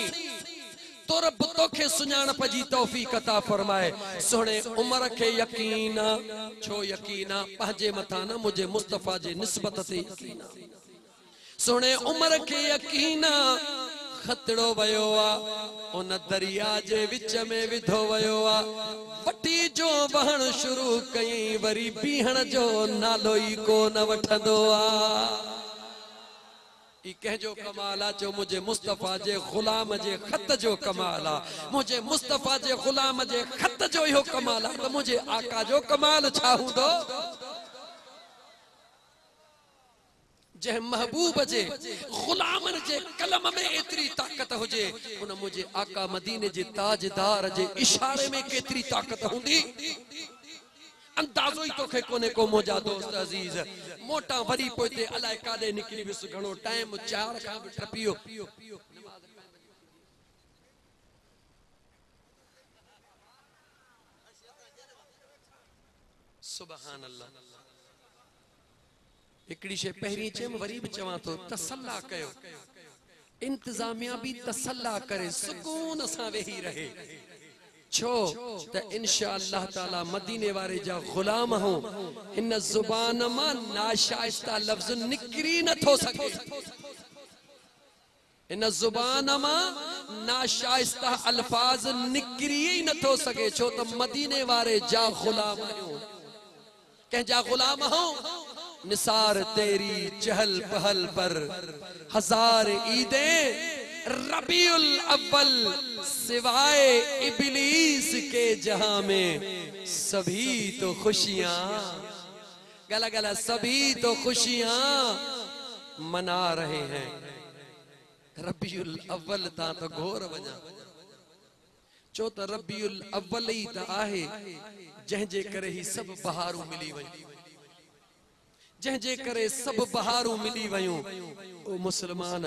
तो रब तोखे सुञाण पजी तौफीक अता फरमाए सोने उमर के यकीन छो यकीन पंहिंजे मथा न मुझे मुस्तफा जे निस्बत ते यकीन सोने उमर के यकीन खतड़ो वयो आ उन दरिया जे विच में विधो वयो आ वटी जो वहण शुरू कई वरी बीहण जो नालो ई को न वठंदो आ ई कहजो कमाला जो मुझे मुस्तफा जे गुलाम जे खत जो कमाला, मुझे मुस्तफा जे गुलाम जे खत जो यो कमाला, तो मुझे आका जो कमाल छा हूंदो। जे महबूब जे गुलामन जे कलम में एतरी ताकत हुजे, उन मुझे आका मदीने जे ताजदार जे इशारे में केतरी ताकत हुंदी, अंदाजो ही तो खे कोने को मोजा दोस्त अजीज। मोटा वरी पोते अलाए कादे निकली विस घणो टाइम 4 खां भी टपियो। सुभान अल्लाह। एकड़ी शे पहिरी चम वरी भी चवा तो तसल्ला कयो, इंतजामिया भी तसल्ला करे, सुकून सा वेही रहे। छो त इंशाअल्लाह ताला मदीने वारे जा गुलाम हो, इन जुबान मां नाशाइस्ता लफ्ज निकरी न थो सके, इन जुबान मां नाशाइस्ता अल्फाज निकरी ही न थो सके। छो त मदीने वारे जा गुलाम हो, कह जा गुलाम हो। निसार तेरी चहल पहल पर हजार ईदें, रबीउल अव्वल सिवाय इब्लीस के जहां में सभी तो खुशियां, गला गला सभी तो खुशियां मना रहे हैं। रबीउल अव्वल ता तो घोर वजा, चो त रबीउल अव्वल ही त आहे जंहिंजे करे ही सब बहारूं मिली वई, जंहिंजे करे सब बहारूं मिली वयूं। ओ मुसलमान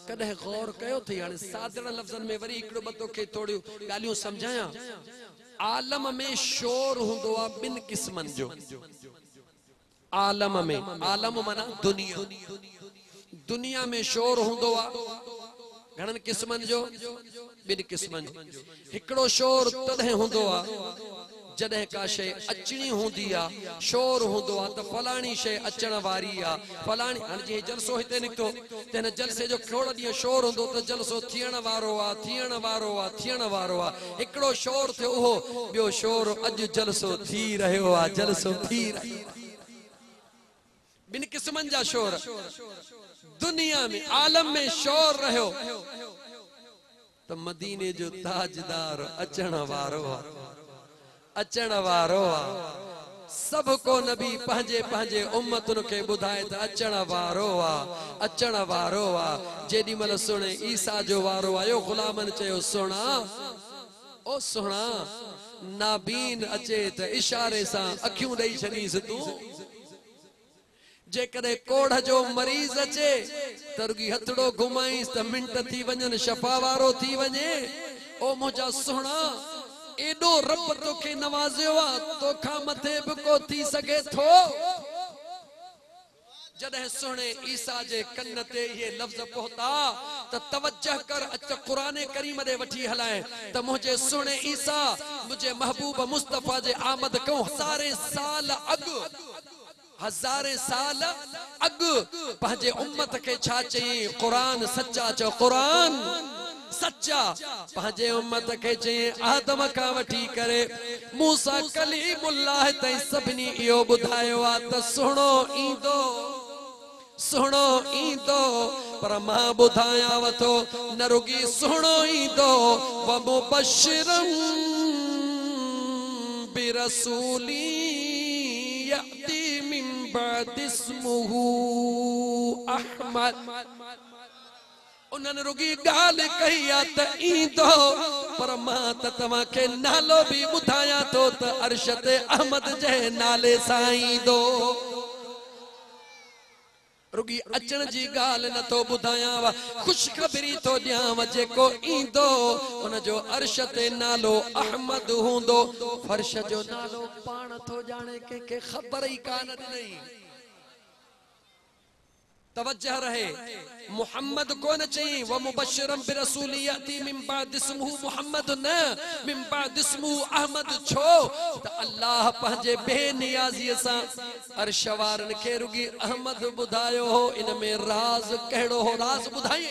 कदे गौर कयो थी, हाणे सादड़ लफ्ज़न में वरी हिकड़ो बतो के थोड़ियो गालियों समझाया। आलम में शोर हुंदो आ बिन किस्मन जो, आलम में, आलम माना दुनिया, दुनिया में शोर हुंदो आ घणन किस्मन जो, बिन किस्मन जो। हिकड़ो शोर तदे हुंदो आ जदे का शे अचणी हुंदी आ, शोर हुंदो आ त फलाणी शे अचण वारी आ, फलाणी। हाणे जे जलसो हिते निकतो तेन जलसे जो थोड़ा ॾींहं शोर हुंदो त जलसो थियण वारो आ, थियण वारो आ, थियण वारो आ। हिकड़ो शोर थियो उहो, ॿियो शोर अॼु जलसो थी रहियो आ, जलसो थी रहियो। बिन किस्मन जा शोर दुनिया में, आलम में शोर रहियो त मदीने जो ताजदार अचण वारो आ, अचण वारो आ। सब को नबी पंहिंजे पंहिंजे उम्मतुन के बुधाए त अचण वारो आ, अचण वारो आ। जेडी मल सुने ईसा जो वारो आयो, गुलामन चयो सुणा ओ सुणा, नाबीन अचे त इशारे सां अखियूं ॾेई छॾीस तूं। जेकॾहिं कोढ़ जो मरीज़ अचे त रुगी हथड़ो घुमाईस त मिंट थी वञनि, शफा वारो थी वञे। ओ मुंहिंजा सुणा, एडो रब तोखे नवाज़ियो आ, तोखा मथे भी को थी सके थो। जॾहिं सुणे ईसा जे कन ते ये लफ्ज़ पहुता त तवज्जह कर, अच क़ुरान करीम दे वठी हलाए त मुझे सुणे ईसा, मुझे महबूब मुस्तफा जे आमद को हज़ारे साल अग, हज़ारे साल अग पंहिंजे उम्मत के छा चई, कुरान सच्चा चो, कुरान सच्चा। पंहिंजे उम्मत के चई आदम का वठी करे मूसा कलीमुल्लाह ताईं सभिनी इहो ॿुधायो आ त सुणो ईंदो, सुणो ईंदो। पर मां ॿुधायांव थो न रुगी सुणो ईंदो, व मुबश्शिरम बिरसूली यअती मिन बाद इस्मुहु अहमद। उन्हनि रुगी गाल कही आ त ईंदो, पर मां त तव्हां खे नालो भी ॿुधायां थो त अरशद अहमद जे नाले सां ईंदो। रुगी अचण जी गाल न तो ॿुधायांव, खुशखबरी तो ॾियांव, जेको ईंदो उन जो अर्श ते नालो अहमद हूंदो। फर्श जो नालो पाण थो ॼाणे, कंहिंखे ख़बर ई कान ॾिनई। तवज्जह रहे, मुहम्मद को न चई व मुबश्शिरम बिरसूल याती मिन बाद इस्मुहु मुहम्मद न मिन बाद इस्मुहु अहमद। छो त अल्लाह पंहिंजे बेनियाज़ीअ सां अर्श वारनि खे रुगी अहमद ॿुधायो हो। इन में राज कहिड़ो हो, राज ॿुधाई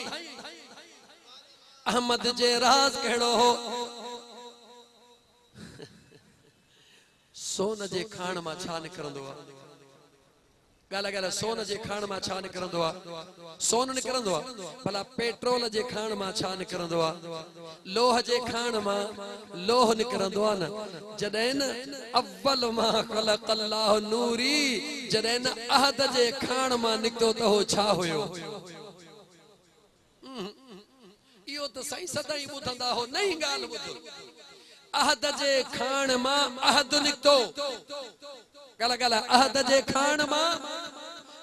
अहमद जे राज कहिड़ो हो। सोन जे खाण मां छा निकिरंदो आहे, गाला गाला सोन जे खाण मां छा निकरंदो आ सोन निकरंदो आ भला पेट्रोल जे खाण मां छा निकरंदो आ लोह जे खाण मां लोह निकरंदो आ न जॾहिं न अव्वल मां ख़लक़ अल्लाह नूरी जॾहिं न अहद जे खाण मां निकतो त हो छा हुयो इहो त साईं सदाई ॿुधंदा हो नई ॻाल्हि ॿुध अहद जे खाण मां अहद निकतो गला गला अहद जे खाण मां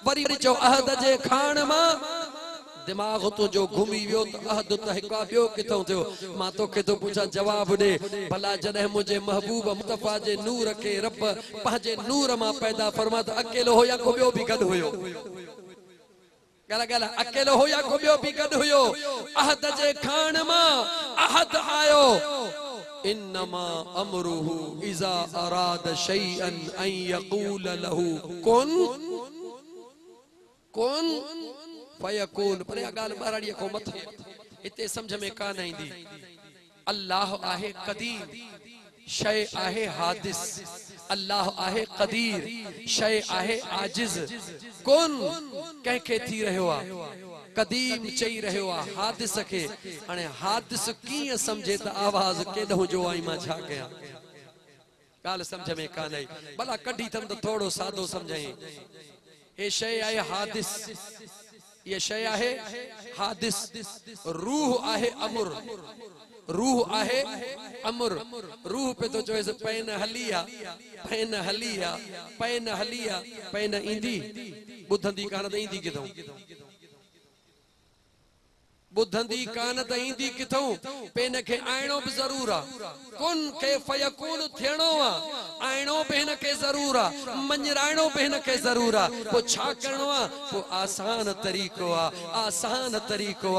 वरी चो अहद जे खाण मां दिमाग तो जो घुमी वियो त अहद त हिकु ॿियो किथों थियो मां तोखे थो पुछां जवाब ॾे भला जॾहिं मुंहिंजे महबूब मुस्तफा जे नूर खे रब पंहिंजे नूर मां पैदा फरमा त अकेलो हो या को ॿियो बि गॾु हुयो गला गला अकेलो हो या को ॿियो बि गॾु हुयो अहद जे खाण मां अहद आयो इन्नमा अमरुहु इज़ा अराद शैअन अन यक़ूल लहू कुन कुन फयकून पर या ॻाल्हि ॿारड़ीअ खां मथे हिते सम्झ में कान ईंदी अल्लाह आहे कदीर शय आहे हादिस अल्लाह आहे कदीर शय आहे आजिज कुन कंहिंखे थी रहियो आहे कदीम चई रहियो आहे हादिस खे हाणे हादिस कीअं सम्झे त आवाज़ केॾो जो आई मां छा कयां ॻाल्हि सम्झ में कान आई भला कढी अथमि त थोरो सादो सम्झाई हे शय आहे हादिस ये शय आहे हादिस रूह आहे अमुर रूह आहे अमुर रूह पे तो चोइस पैन हलिया पैन हलिया पैन हलिया पैन ईंदी ॿुधंदी कान त ईंदी किथों बुद्धंदी कान त ईंदी किथों पेन खे आइणो बि ज़रूर आहे कुन के फयकून थियणो आहे आइणो बि हिन खे ज़रूर आहे मंझराइणो बि हिन खे ज़रूर आहे पोइ छा करिणो आहे पोइ आसान तरीक़ो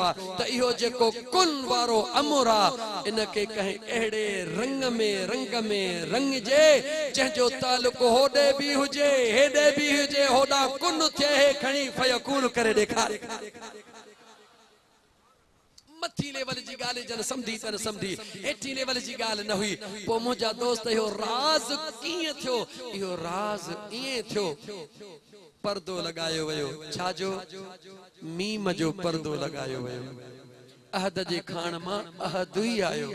आहे त इहो जेको कुन वारो अमुर आहे इन खे कंहिं अहिड़े रंग में रंगजे जंहिंजो तालुक़ु होॾे बि हुजे हेॾे बि हुजे होॾा कुन थिए खणी फयकून करे ॾेखारे मथी लेवल जी ॻाल्हि जन समझी तन समझी हेठी लेवल जी ॻाल्हि न हुई पोइ मुंहिंजा दोस्त इहो राज़ कीअं थियो इहो राज़ ईअं थियो पर्दो लॻायो वियो छाजो मीम जो पर्दो लॻायो वियो अहद जे खाण मां अहद ई आयो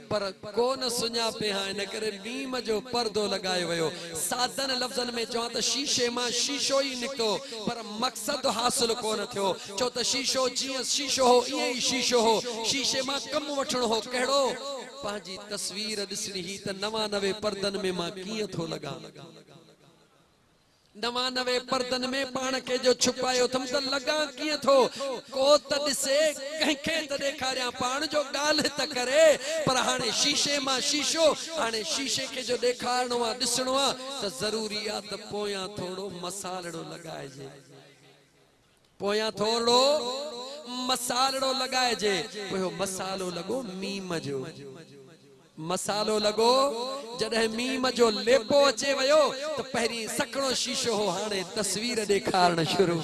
पर कोन सुञापे हां इन करे मीम जो पर्दो लॻायो वियो सादन लफ़्ज़नि में चवां त शीशे मां शीशो ई निकितो पर मक़सद हासिल कोन थियो छो त शीशो जीअं शीशो हो ईअं ई शीशो हो शीशे मां कमु वठणो हो कहिड़ो पंहिंजी तस्वीर ॾिसणी ही त 99 पर्दनि में मां कीअं थो लॻां 99 पर्दन में पान के जो छुपायो थम त लगा कीअं थो को त ॾिसे कंहिंखे त ॾेखारियां पाण जो ॻाल्हि त करे पर हाणे शीशे मां शीशो हाणे शीशे खे जो ॾेखारणो आहे ॾिसणो आहे त ज़रूरी आहे त पोयां थोरो मसालड़ो लॻाइजे पोयां थोरो मसालड़ो लॻाइजे पोइ मसालो लॻो मीम जो मसालो लगो जॾहिं मीम जो लेपो अचे वियो त पहिरीं सकड़ो शीशो हो हाणे तस्वीर ॾेखारण शुरू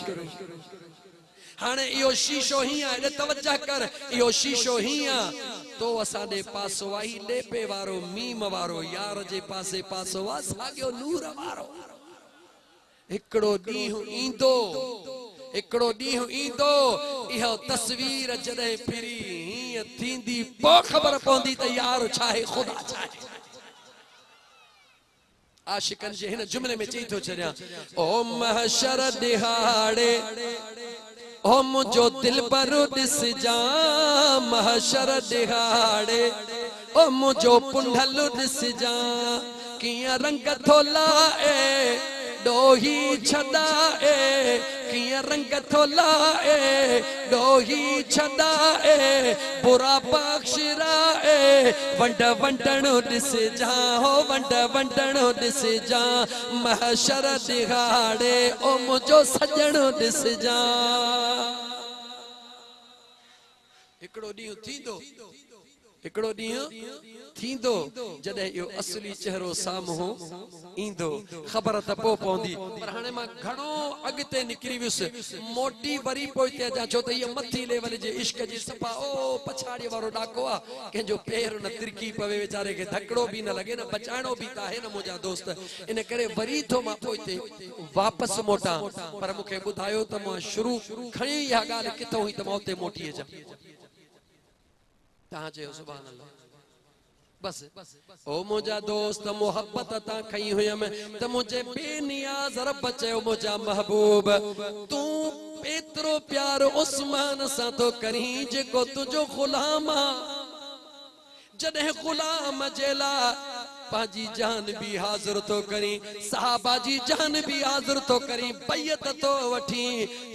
हाणे इहो शीशो ही आहे तवज्जो कर इहो शीशो ही आहे तो असांजे पासो आई लेपे वारो मीम वारो यार जे पासे पासो आहे साॻियो नूर वारो हिकिड़ो ॾींहुं ईंदो इहो तस्वीर जॾहिं फिरी हीअं थींदी पोइ ख़बर पवंदी त यार छा आहे ख़ुदा छा आहे आशिकनि जे हिन जुमिले में चई थो छॾियां ओ महशर दिहाड़े ओ मुंहिंजो दिलबर ॾिसजां महशर दिहाड़े ओ मुंहिंजो पुंढल ॾिसजां कीअं रंग थो लाए डोही छॾाए कीअं रंग थो लाए डोही छॾाए बुरा बख़्शिराए वंड वंडणो ॾिसजां हो वंड वंडणो ॾिसजां महशर दिहाड़े ओ मुंहिंजो सजणो ॾिसजां हिकिड़ो ॾींहुं थींदो हिकिड़ो ॾींहुं थींदो जॾहिं इहो असली चेहरो साम्हूं ईंदो ख़बर त पोइ पवंदी। पर हाणे मां घणो अॻिते निकिरी वियुसि मोटी वरी पोइ ते अचां छो त इहा मथी लेवल जे इश्क जी सफ़ा ओ पछाड़ीअ वारो ॾाको आहे कंहिंजो पेर न तिरकी पवे वीचारे खे धकड़ो बि न लॻे न बचाइणो बि त आहे न मुंहिंजा दोस्त। इन करे वरी थो मां पोइ ते वापसि मोटां पर मूंखे ॿुधायो त मां शुरू खणी इहा ॻाल्हि किथां हुई त मां उते मोटी अचां। तव्हां चयो सुभाणे अल्लाह बस ओ मुंहिंजा दोस्त मोहब्बत तां खई हुयमि त मुंहिंजे बेनियाज़ रब चयो मुंहिंजा महबूब तूं एतिरो प्यार उस्मान सां थो करीं जेको तुंहिंजो ग़ुलाम आहे। जॾहिं ग़ुलाम जे लाइ पाजी जान भी हाजिर तो करी साहबा जी जान भी हाजिर तो करी बैयत तो वठी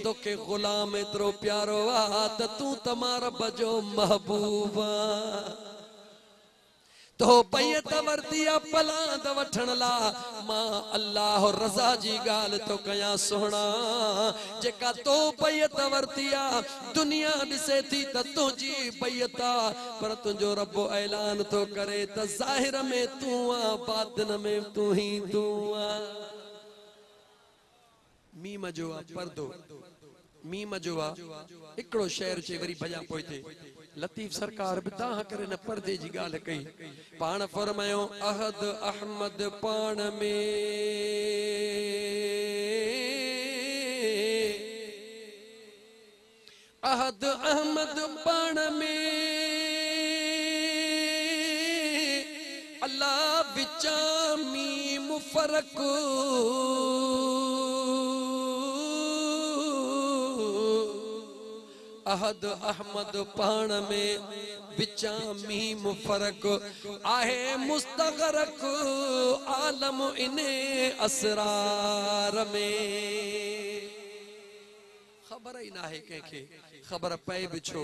तोखे ग़ुलाम एतिरो प्यारो आहे त तूं तमारा बजो महबूबा तो बैयत वर्तिया पलांद वठण ला मां अल्लाह रज़ा जी ॻाल्हि तो कयां सोहणा जेका तो बैयत वर्तिया दुनिया ॾिसे थी त तुंहिंजी बैयत पर तुंहिंजो रब ऐलान तो करे त ज़ाहिर में तूं आ बातिन में तूं ही तूं आ। मीम जो आ पर्दो मीम जो आ हिकिड़ो शेर चे वरी भॼा पोइ थे लतीफ़ सरकार बि तव्हां करे न पर्दे जी ॻाल्हि कई पाण फरमायो अहद अहमद पाण में अहद अहमद पाण में अल्लाह विचा मीम फ़र्क़ अहद अहमद पाण में विचा मीम फ़र्क़ आहे मुस्तग़रक़ आलम इने असरार में। ख़बर ही ना है कंहिंखे ख़बर पए बि छो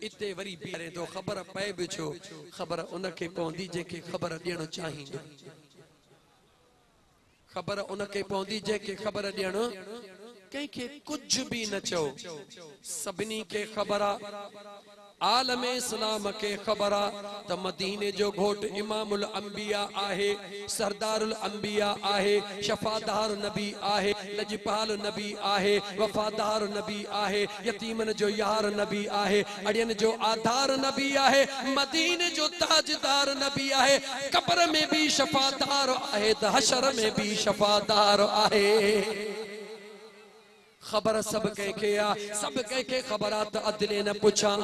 इते वरी बीहारे थो ख़बर पए बि छो ख़बर उनखे पवंदी जंहिंखे ख़बर ॾियणु चाहींदो ख़बर उनखे पवंदी जंहिंखे ख़बर ॾियणु कंहिंखे कुछ भी न चओ सभिनी खे ख़बर आहे आलम इस्लाम के ख़बर त मदीने जो घोट इमामुल अंबिया आहे सरदारुल अंबिया आहे शफादार नबी आहे लजपाल नबी आहे वफादार नबी आहे यतीमन जो यार नबी आहे अड़ियन जो आधार नबी आहे मदीने जो ताजदार नबी आहे कब्र में भी शफादार आहे त हशर में भी शफादार आहे। ख़बर सब कंहिंखे आहे सब कंहिंखे ख़बर आहे त अदले न पुछां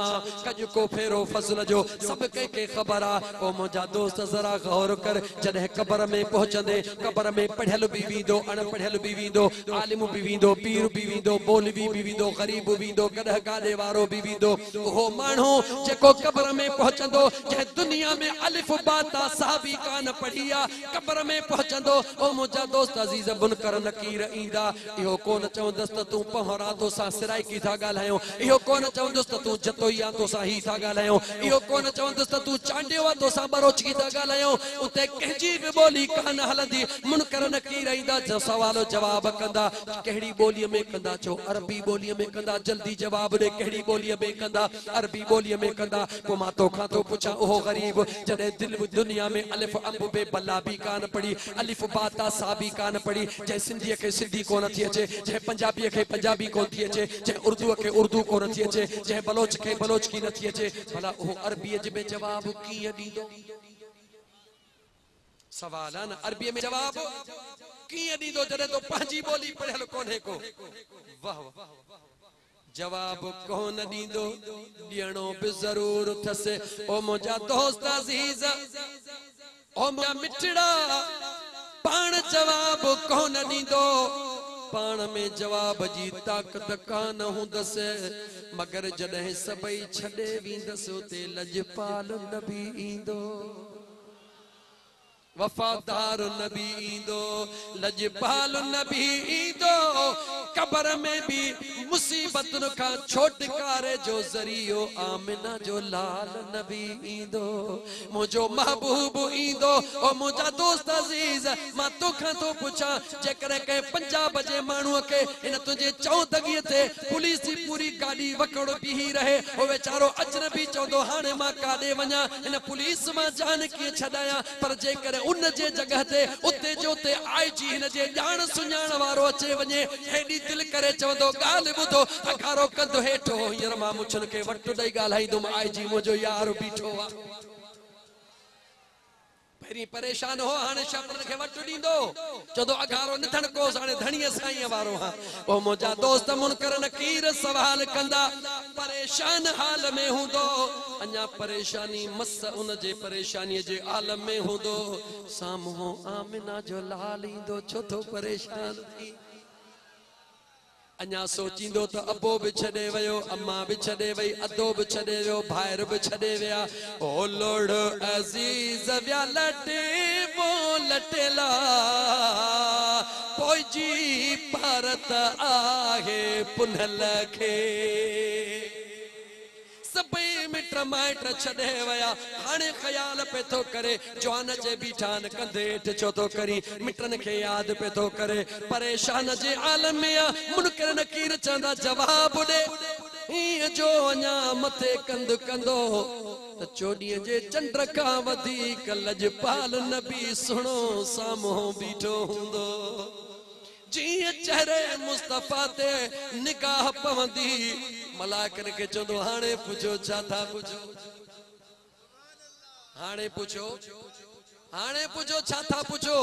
कज को फेरो फज़ल जो सब कंहिंखे ख़बर आहे। ओ मुंहिंजा दोस्त ज़रा गौर कर जॾहिं क़ब्र में पहुचंदे क़ब्र में पढ़ियल बि वेंदो अणपढ़ियल बि वेंदो आलिम बि वेंदो पीर बि वेंदो मौलवी बि वेंदो ग़रीब बि वेंदो गॾह गाॾे वारो बि वेंदो उहो माण्हू जेको क़ब्र में पहुचंदो जंहिं दुनिया में अलिफ बा ता सा बि कान पढ़ी आहे क़ब्र में पहुचंदो ओ मुंहिंजा दोस्त अज़ीज़ मुनकर नकीर ईंदा इहो कोन चवंदसि त तूं पहरा तो सा सिराइकी था ॻाल्हायूं इहो कोन चवंदुसि त तूं जतोइया तो सा ही था ॻाल्हायूं इहो कोन चवंदुसि त तूं चांडियो तो सा बरोचकी था ॻाल्हायूं उते कंहिंजी बि ॿोली कान हलंदी मुनकर नकीर ईंदा सवाल जवाब कंदा कहिड़ी ॿोलीअ में कंदा चओ अरबी ॿोलीअ में कंदा जल्दी जवाब ॾे कहिड़ी ॿोलीअ में कंदा अरबी ॿोलीअ में कंदा पोइ मां तोखां थो पुछां उहो ग़रीब जॾहिं दिल दुनिया में अलिफ अंब बे बल्ला बि कान पढ़ी अलिफ बाता सा बि कान पढ़ी जंहिं सिंधीअ खे सिंधी कोन थी अचे जंहिं पंजाबीअ खे पंजाबी कोन थी अचे जंहिं उर्दूअ खे उर्दू कोन थी अचे जंहिं बलोच खे बलोचकी न थी अचे भला उहो अरबीअ में जवाब कीअं ॾींदो सवाल आहे न अरबीअ में जवाब कीअं ॾींदो जॾहिं तो पंहिंजी ॿोली पढ़ियल कोन्हे को वाह वाह जवाब कोन ॾींदो ॾियणो बि ज़रूर अथसि ओ मुंहिंजा दोस्त अज़ीज़ ओ मुंहिंजा मिठड़ा पाण जवाब कोन ॾींदो पाण में जवाब जी ताक़त कान हूंदसि मगर जॾहिं सभई छॾे वेंदसि उते लजपाल नबी ईंदो वफादार नबी ईंदो, लजपाल नबी ईंदो, कब्र में भी मुसीबतुन का छोटकारे जो जरियो आमिना जो लाल नबी ईंदो, मुझो महबूब ईंदो। ओ मुझा दोस्त अजीज मां तोखां तो पुछा, जेकर के पंजाब जे माण्हू के इन तुझे चौदगी थे पुलिस जी पूरी गाड़ी वकड़ बीही रहे, ओ बेचारो अजनबी चौदो हाने मां काडे वञा, इन पुलिस मां जान की छडाया, पर जेकर उन जे जगह ते उते जो ते आईजी हिन जे जान सुञाण वारो अचे वञे, हेडी दिल करे चवंदो गाल बुधो अखारो कंदो हेठो, हींअर मां मुछन के वट ॾेई ॻाल्हाईंदुम, आईजी मुझो यार बीठो आ। पहिरीं परेशान हो, हाणे शपरन के वट ॾींदो, चवंदो अखारो निथण कोस हाणे धणीअ साईं वारो हा। ओ मुंहिंजा दोस्त मुनकर नकीर सवाल कंदा, परेशान हाल में हूंदो, अञा परेशानी मस उन जे परेशानी जे आलम में हूंदो, साम्हूं आमिना जो लाल ईंदो, छो तो परेशान थी अञा सोचींदो तो अबो भी छड़े वयो, अम्मा भी छड़े वई, अदो भी छड़े वियो, भाइर भी छड़े विया। ओ लोड़ अजीज विया लटे वो लटेला, पोइजी भारत आहे पुनल खे, सभई मिट माइट छड़े वया, हाणे ख्याल पे तो करे जवान जे बीठान कंधे हेठ छो तो करी, मिटन के याद पे तो करे, परेशान जे आलम में मुनकर नकीर चंदा जवाब दे, हीअ जो अञा मथे कंद कंदो त चोॾीअ जे चंड खां वधीक लजपाल नबी सुणो साम्हूं बीठो हूंदो। जिया चेहरे मुस्तफा ते निगाह पवंदी, मलाकन के चंदो हाणे पुछो छा था पुछो, हाणे पुछो, हाणे पुछो छा था पुछो।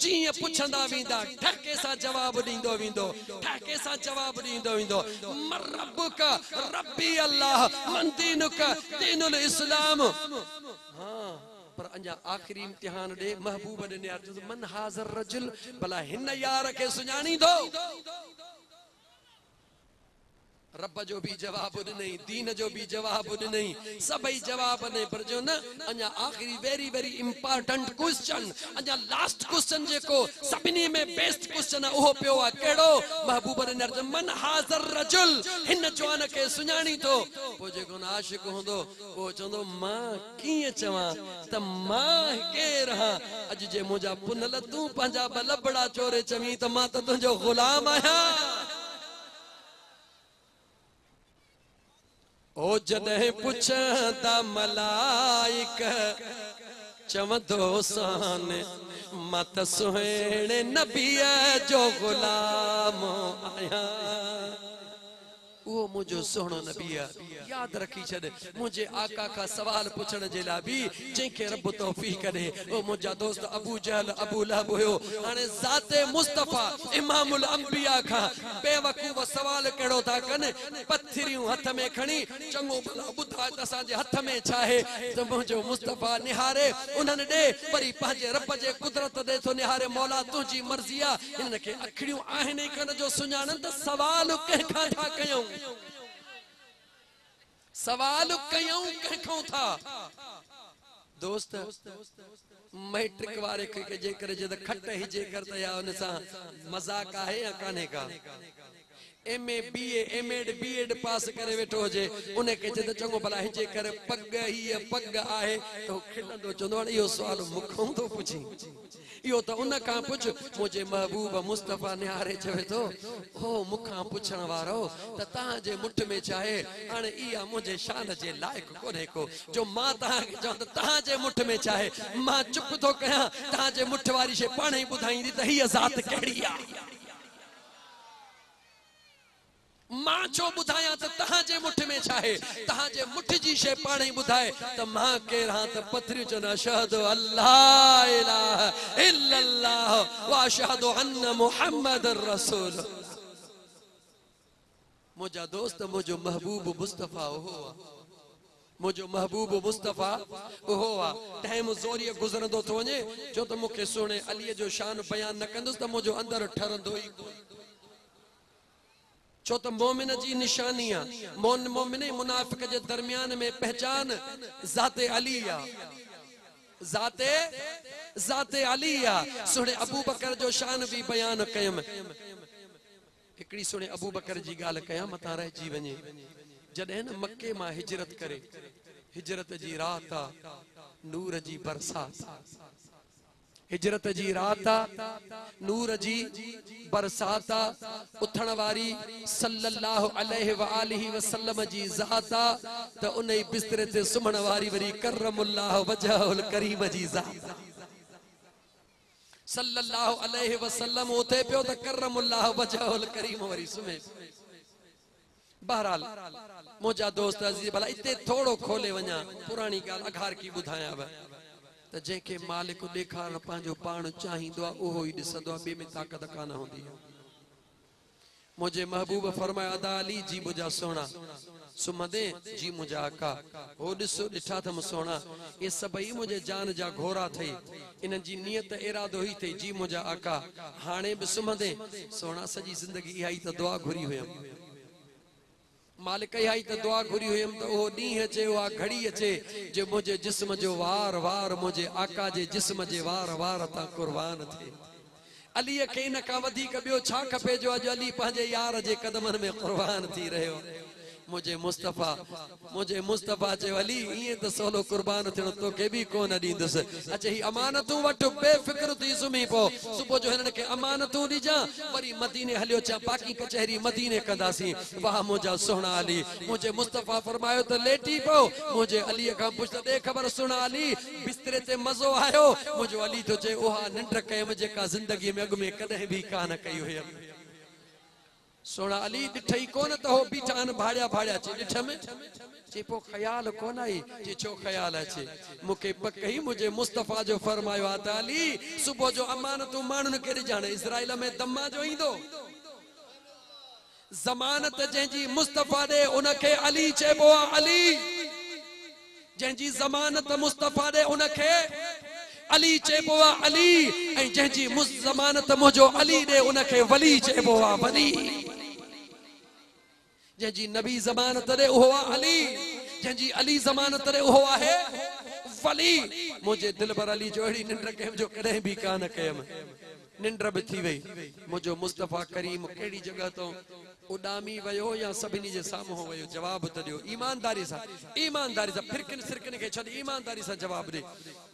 जिया पुछंदा वींदा ठके सा जवाब दींदो वींदो, ठके सा जवाब दींदो वींदो। रब्बुका रब्बी अल्लाह, मन दीनुका दीनुल इस्लाम। हाँ पर अञा आखिरी इम्तिहान दे महबूब ने अर्ज मन हाज़र रजुल, भला हिन यार के सुञाणींदो। रब जो भी जवाब नहीं, दीन जो भी जवाब नहीं, सभई जवाब ने, पर जो न अञा आखिरी वेरी वेरी इंपॉर्टेंट क्वेश्चन, अञा लास्ट क्वेश्चन जेको सभिनी में बेस्ट क्वेश्चन उहो पियो आ केड़ो, महबूब ने अर्ज मन हाज़र रजुल, हिन जवान के सुञाणी तो। पो जेको न आशिक हुंदो वो चंदो मां कीअं चवां त मां केर हां, अज जे मुंहिंजा पुनल तू पंहिंजा बलबड़ा चोरे चवी त मां त तुंहिंजो गुलाम आहियां। ओ जॾहिं पुछंदा मलाइक चवंदो सान, मां त सुहिणे नबीअ जो गुलाम आहियां। वो मुझो सोहणो नबी याद रखी छड़, मुझे आका का सवाल पुछण जे ला भी जंहिंखे रब तौफीक दे। ओ मुझा दोस्त अबू जहल अबू लहब हुयो, हाणे ज़ाते मुस्तफा इमामुल अंबिया का बेवकूफ सवाल केड़ो था कन, पत्थरियूं हथ में खणी चंगो भला बुधा त असां जे हथ में छा है, त मुझो मुस्तफा निहारे उन्हनि दे वरी पंहिंजे रब जे कुदरत दे तो निहारे, मौला तुझी मर्ज़ी आ, इन्हनि खे अखियूं आहिनि कन जो सुञाणन त सवाल कंहिंखां था कयूं, सवाल कयूं कंहिंखां था। दोस्त मैट्रिक वारे के जेकर जे खट ही जेकर त या उन सां मजाक आहे या कान्हे का, एमए बीए एमएड बीएड पास करे वेठो हुजे, उन के जे चंगो भला हिजे करे पग ही पग आहे तो खिलंदो चंदो इहो सवाल मुखों तो पुछी, इहो तो उन का पुछ। मुझे महबूब मुस्तफा निहारे चवे तो, ओ मुखा पुछण वारो त तां जे मुठ में चाहे, हाणे इहा मुझे शान जे लायक कोने को जो मां तां के चंद तां जे मुठ में चाहे, मां चुप तो कया, तां जे मुठ वारी शे पाण ही बुधाईंदी त हीअ ज़ात केड़ी आ, मां छो बुधाया त तहां जे मुठ में चाहे, तहां जे मुठ जी शे पाण ही बुधाए त मां केर हां, त पथरियूं चन अशहदु अल्लाह इलाहा इल्लल्लाह व अशहदु अन्न मुहम्मदुर रसूल। मुझा दोस्त मुझो महबूब मुस्तफा हो, मुझो महबूब मुस्तफा हो आ। टाइम ज़ोरीअ गुज़रंदो थो वञे, जो त मूंखे सुणे अलीअ जो शान बयान न कंदुसि त मुझो अंदर ठरंदो ई कोन, छो तो मोमिन जी निशानी आहे, मोमिन मुनाफिक जे दरमियान में पहचान ज़ाते अली आहे। ज़ाते अली आ। सुने अबू बकर जो शान भी बयान कयम। हिकड़ी सुने अबू बकर जी गाल कया मता रहिजी वञे। जॾहिं न मक्के मां हिजरत करे, हिजरत जी रात आ, नूर जी बरसात। हिजरत जी रात आ, नूर जी बरसात आ। उथण वारी सल्लल्लाहु अलैहि व आलिहि वसल्लम जी ज़ात आ। त उन बिस्तरे ते सुम्हण वारी वरी करमुल्लाह वजहुल करीम जी ज़ात। सल्लल्लाहु अलैहि वसल्लम उथे पियो त करमुल्लाह वजहुल करीम वरी सुम्हे। बहरहाल मुझा दोस्त अजीज भला इते थोड़ो खोले वञा पुरानी गाल अघार की ॿुधायां त जंहिंखे मालिक ॾेखारण पंहिंजो पाण चाहींदो आहे उहो ई ॾिसंदो आहे, ॿिए में ताक़त कान हूंदी आहे। मुझे महबूब फरमाया अदा अली जी मुझा सोना सुमदे जी मुझा आका हो ॾिसो ॾिठा थम सोना ये सभई मुझे जान जा घोरा थई, इन जी नियत इरादो ही थई जी मुझा आका हाणे बि सुमदे सोना सॼी ज़िंदगी इहा ई त दुआ घुरी हुयमि। मालिक इहा ई त दुआ घुरी हुयमि त उहो ॾींहुं अचे उहा घड़ी अचे जो मुंहिंजे जिस्म जो वार वार मुंहिंजे आका जे जिस्म जे वार वार तां कुर्बान थिए। अलीअ खे इन खां वधीक ॿियो छा खपे जो अॼु अली पंहिंजे यार जे कदमनि में कुर्बान थी रहियो। मुझे मुस्तफ़ा चयो अली ईअं त सवलो कुर्बान थियणो तोखे बि कोन ॾींदुसि। अच्छा ही अमानतूं वठि बेफ़िक्र थी सुम्ही पओ। सुबुह जो हिननि खे अमानतूं ॾिजां वरी मदीने हलियो चा बाक़ी कचहरी मदीने कंदासीं। वाह मुंहिंजा सुहिणा अली। मुझे मुस्तफ़ा फरमायो त लेटी पओ। मुझे अलीअ खां पुछ त ॾे ख़बर सुहिणा अली बिस्तरे ते मज़ो आयो। मुंहिंजो अली थो चए उहा निंड कयमि जेका ज़िंदगीअ में अॻु में कॾहिं बि कान कई हुयमि। सोना अली ॾिठई कोन त हो बीठा आहिनि भाड़िया भाड़िया चे ॾिठमि चे पोइ ख़्याल कोन आई चे छो ख़्याल अचे मूंखे पक ही मुझे मुस्तफ़ा जो फरमायो आहे त अली सुबुह जो अमानतूं माण्हुनि खे ॾिजाणे। इज़राइल में दम्मा जो ईंदो ज़मानत जंहिंजी मुस्तफ़ा ॾे उनखे अली चइबो आहे। अली जंहिंजी ज़मानत मुस्तफ़ा ॾे उनखे अली चइबो आहे अली। ऐं जंहिंजी ज़मानत मुंहिंजो अली ॾे उनखे वली चइबो आहे वली। जंहिंजी नबी ज़मानत ॾे उहो आहे अली, जंहिंजी अली ज़मानत ॾे उहो आहे वली। मुंहिंजे दिलबर अली जो अहिड़ी निंड कयमि जो कॾहिं बि कान कयमि। निंड बि थी वई। मुंहिंजो मुस्तफ़ा करीम कहिड़ी जॻह तो उॾामी वियो या सभिनी जे साम्हूं वियो जवाब त ॾियो ईमानदारी सां फिरकिन सिरकिन खे छॾ ईमानदारी सां जवाब ॾे।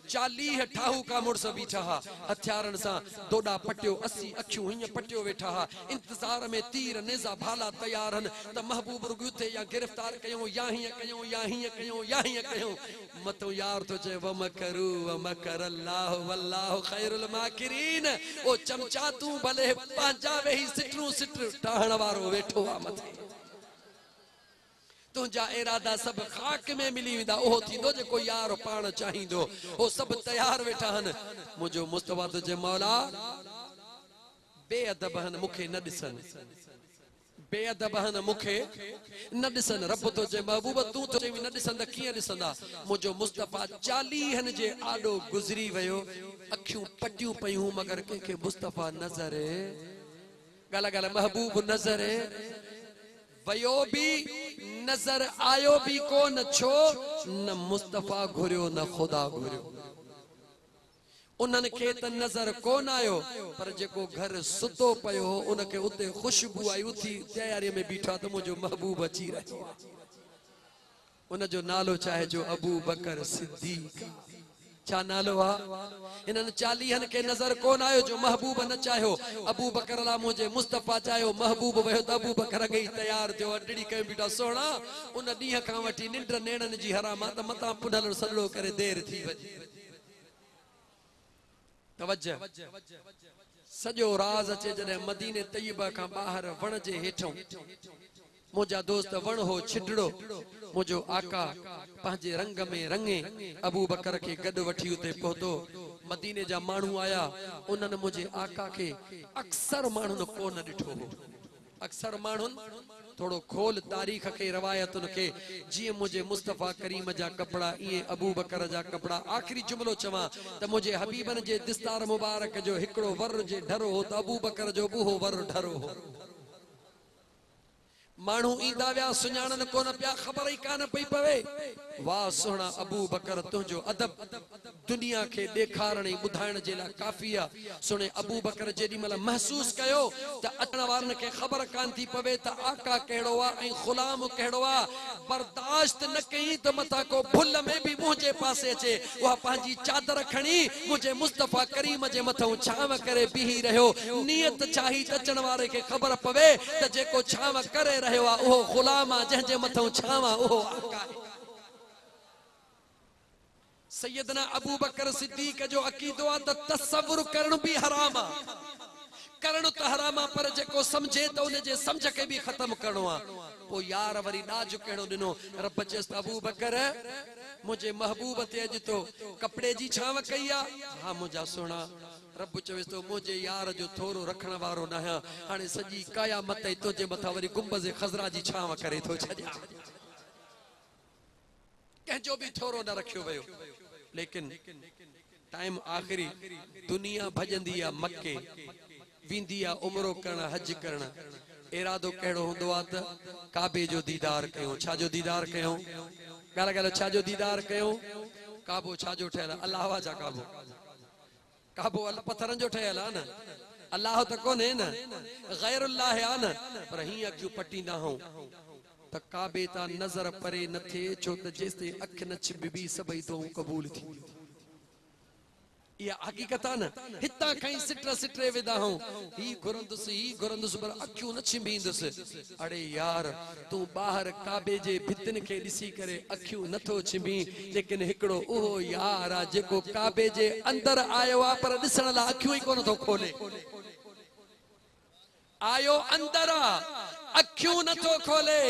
40 ठाहूका मुड़स बीठा हा हथियारनि सां दोडा पटियो 80 अखियूं हीअं पटियो वेठा हा इंतज़ार में तीर नेज़ा भाला तयार आहिनि त महबूब रुॻ थे या गिरफ़्तार कयूं या हीअं कयूं या हीअं कयूं या हीअं कयूं। मतो यार तो चए वमकरू वमकरल्लाहु वल्लाहु खैरुल माकिरीन। ओ चमचा तूं भले पंहिंजा वेही सिटरूं सिट टाहण वारो वेठो आहे मथे। तुंहिंजा इरादा सब खाक में मिली वेंदा ओहो थींदो जेको यार पाण चाहींदो। हो सब तयार वेठा आहिनि। मुंहिंजो मुस्तफ़ा तो चए मौला बेअदब आहिनि मूंखे न ॾिसनि, बेअदब आहिनि मूंखे न ॾिसनि। रब तो चए महबूब तूं तो चई न ॾिसंदा कीअं ॾिसंदा। मुंहिंजो मुस्तफ़ा 40 जे आॾो गुज़री वियो अखियूं पटियूं पयूं मगर कंहिंखे मुस्तफ़ा नज़र ॻाल्हि ॻाल्हि महबूब नज़र वयो बि नज़र आयो बि कोन। छो न मुस्तफ़ा घुरियो न खुदा घुरियो। उन्हनि खे त नज़र कोन आयो पर जेको घर सुतो पियो हो उनखे उते ख़ुशबू आई उथी तयारीअ में बीठा त मुंहिंजो महबूब अची रहियो। उनजो नालो चाहे जो अबू बकर सिद्दीक़। छा नालो आहे? इन्हनि 40 खे नज़र कोन आयो जो महबूब न चाहियो। अबू बकर ला मुझे मुस्तफ़ा चाहियो महबूब वयो त अबू बकर अॻे ई तयार थियो अडड़ी कयो बीठा सोना। उन ॾींहं खां वठी निंड नेणनि जी हराम त मतां पुढल सॾो करे देर थी वई। तवज्जो सॼो राज़ अचे जॾहिं मदीने तैयबा खां ॿाहिरि वण जे हेठों मुंहिंजा दोस्त वण हो छिडड़ो मुंहिंजो आका पंहिंजे रंग में रंगे अबू बकर खे गॾु वठी उते पहुतो। मदीने जा माण्हू आया उन्हनि मुंहिंजे आका खे अक्सर माण्हुनि कोन ॾिठो हो। अक्सर माण्हुनि थोड़ो खोल तारीख़ के रवायतुनि खे जीअं मुंहिंजे मुस्तफ़ा करीम जा कपड़ा ईअं अबू बकर जा कपड़ा। आख़िरी जुमिलो चवां त मुंहिंजे हबीबनि जे दिस्तार मुबारक जो हिकिड़ो वर जे ढरो हो त अबू बकर जो बि उहो वर ढरो हो। माण्हू ईंदा विया सुञाणनि कोन पिया ख़बर ई कान पई पवे। वाह सुहिणा अबू बकर तुंहिंजो अदब दुनिया के देखारणे बुधाइण जे लाइ काफ़ी आहे। सुने अबू बकर जेडी महिल महसूस कयो त अचण वारनि खे ख़बर कान थी पवे त आका कहिड़ो आहे ऐं ग़ुलाम कहिड़ो आहे, बर्दाश्त न कई त मथा को भुल में भी मुंहिंजे पासे अचे, उहा पंहिंजी चादर खणी मुंहिंजे मुस्तफ़ा करीम जे मथां छांव करे बीही रहियो। नियत चाही त अचण वारे खे ख़बर पवे त जेको छांव करे रहियो आहे उहो ग़ुलाम आहे, जंहिंजे मथां छांव उहो आका आहे। सैयदना अबू बकर सिद्दीक जो अकीदो आहे त तसव्वुर करण भी हराम आहे, करण त हराम आहे, पर जेको समझे त उन जे समझ के भी खत्म करणो आहे। पो यार वरी नाज कहिड़ो ॾिनो, रब चयसि अबू बकर मुंहिंजे महबूब ते अॼु तो कपिड़े जी छांव कई आहे। हा मुंहिंजा सोना, रब चवेसि तो मुंहिंजे यार जो थोरो रखण वारो न आहियां, हाणे सॼी क़यामत ताईं तुंहिंजे मथां वरी गुंबज़ ख़ज़रा जी छांव करे थो छॾियां। कंहिंजो बि थोरो न रखियो वियो। लेकिन टाइम आख़िरी दुनिया भॼंदी आहे मके, वेंदी आहे उमरो करण हज करण, इरादो कहिड़ो हूंदो आहे त काबे जो दीदार कयूं। छा जो दीदार कयूं? ॻाल्हि छा जो दीदार कयूं? काबो छा जो ठहियल आहे? अलाह जा काबो, काबो पत्थरनि जो ठहियल आहे न, अलाह त कोन्हे न, गैरुल्लाह आहे न। पर हीअं अखियूं पटींदा हूं त काबे तां नज़र परे न थिए, छो त जेसिताईं अखि न छिबिबी सभई दुआऊं क़बूल थी। इहा हक़ीक़त आहे न। हितां खई सिट सिटरे वेंदा हूं, ही घुरंदुसि पर अखियूं न छिंबींदुसि। अड़े यार तूं ॿाहिरि काबे जे भितियुनि खे ॾिसी करे अखियूं नथो छिंबी, लेकिन हिकिड़ो उहो यार आहे जेको काबे जे अंदरि आयो आहे पर ॾिसण लाइ अखियूं ई कोन थो खोले। आयो अंदर अखियूं नथो खोले,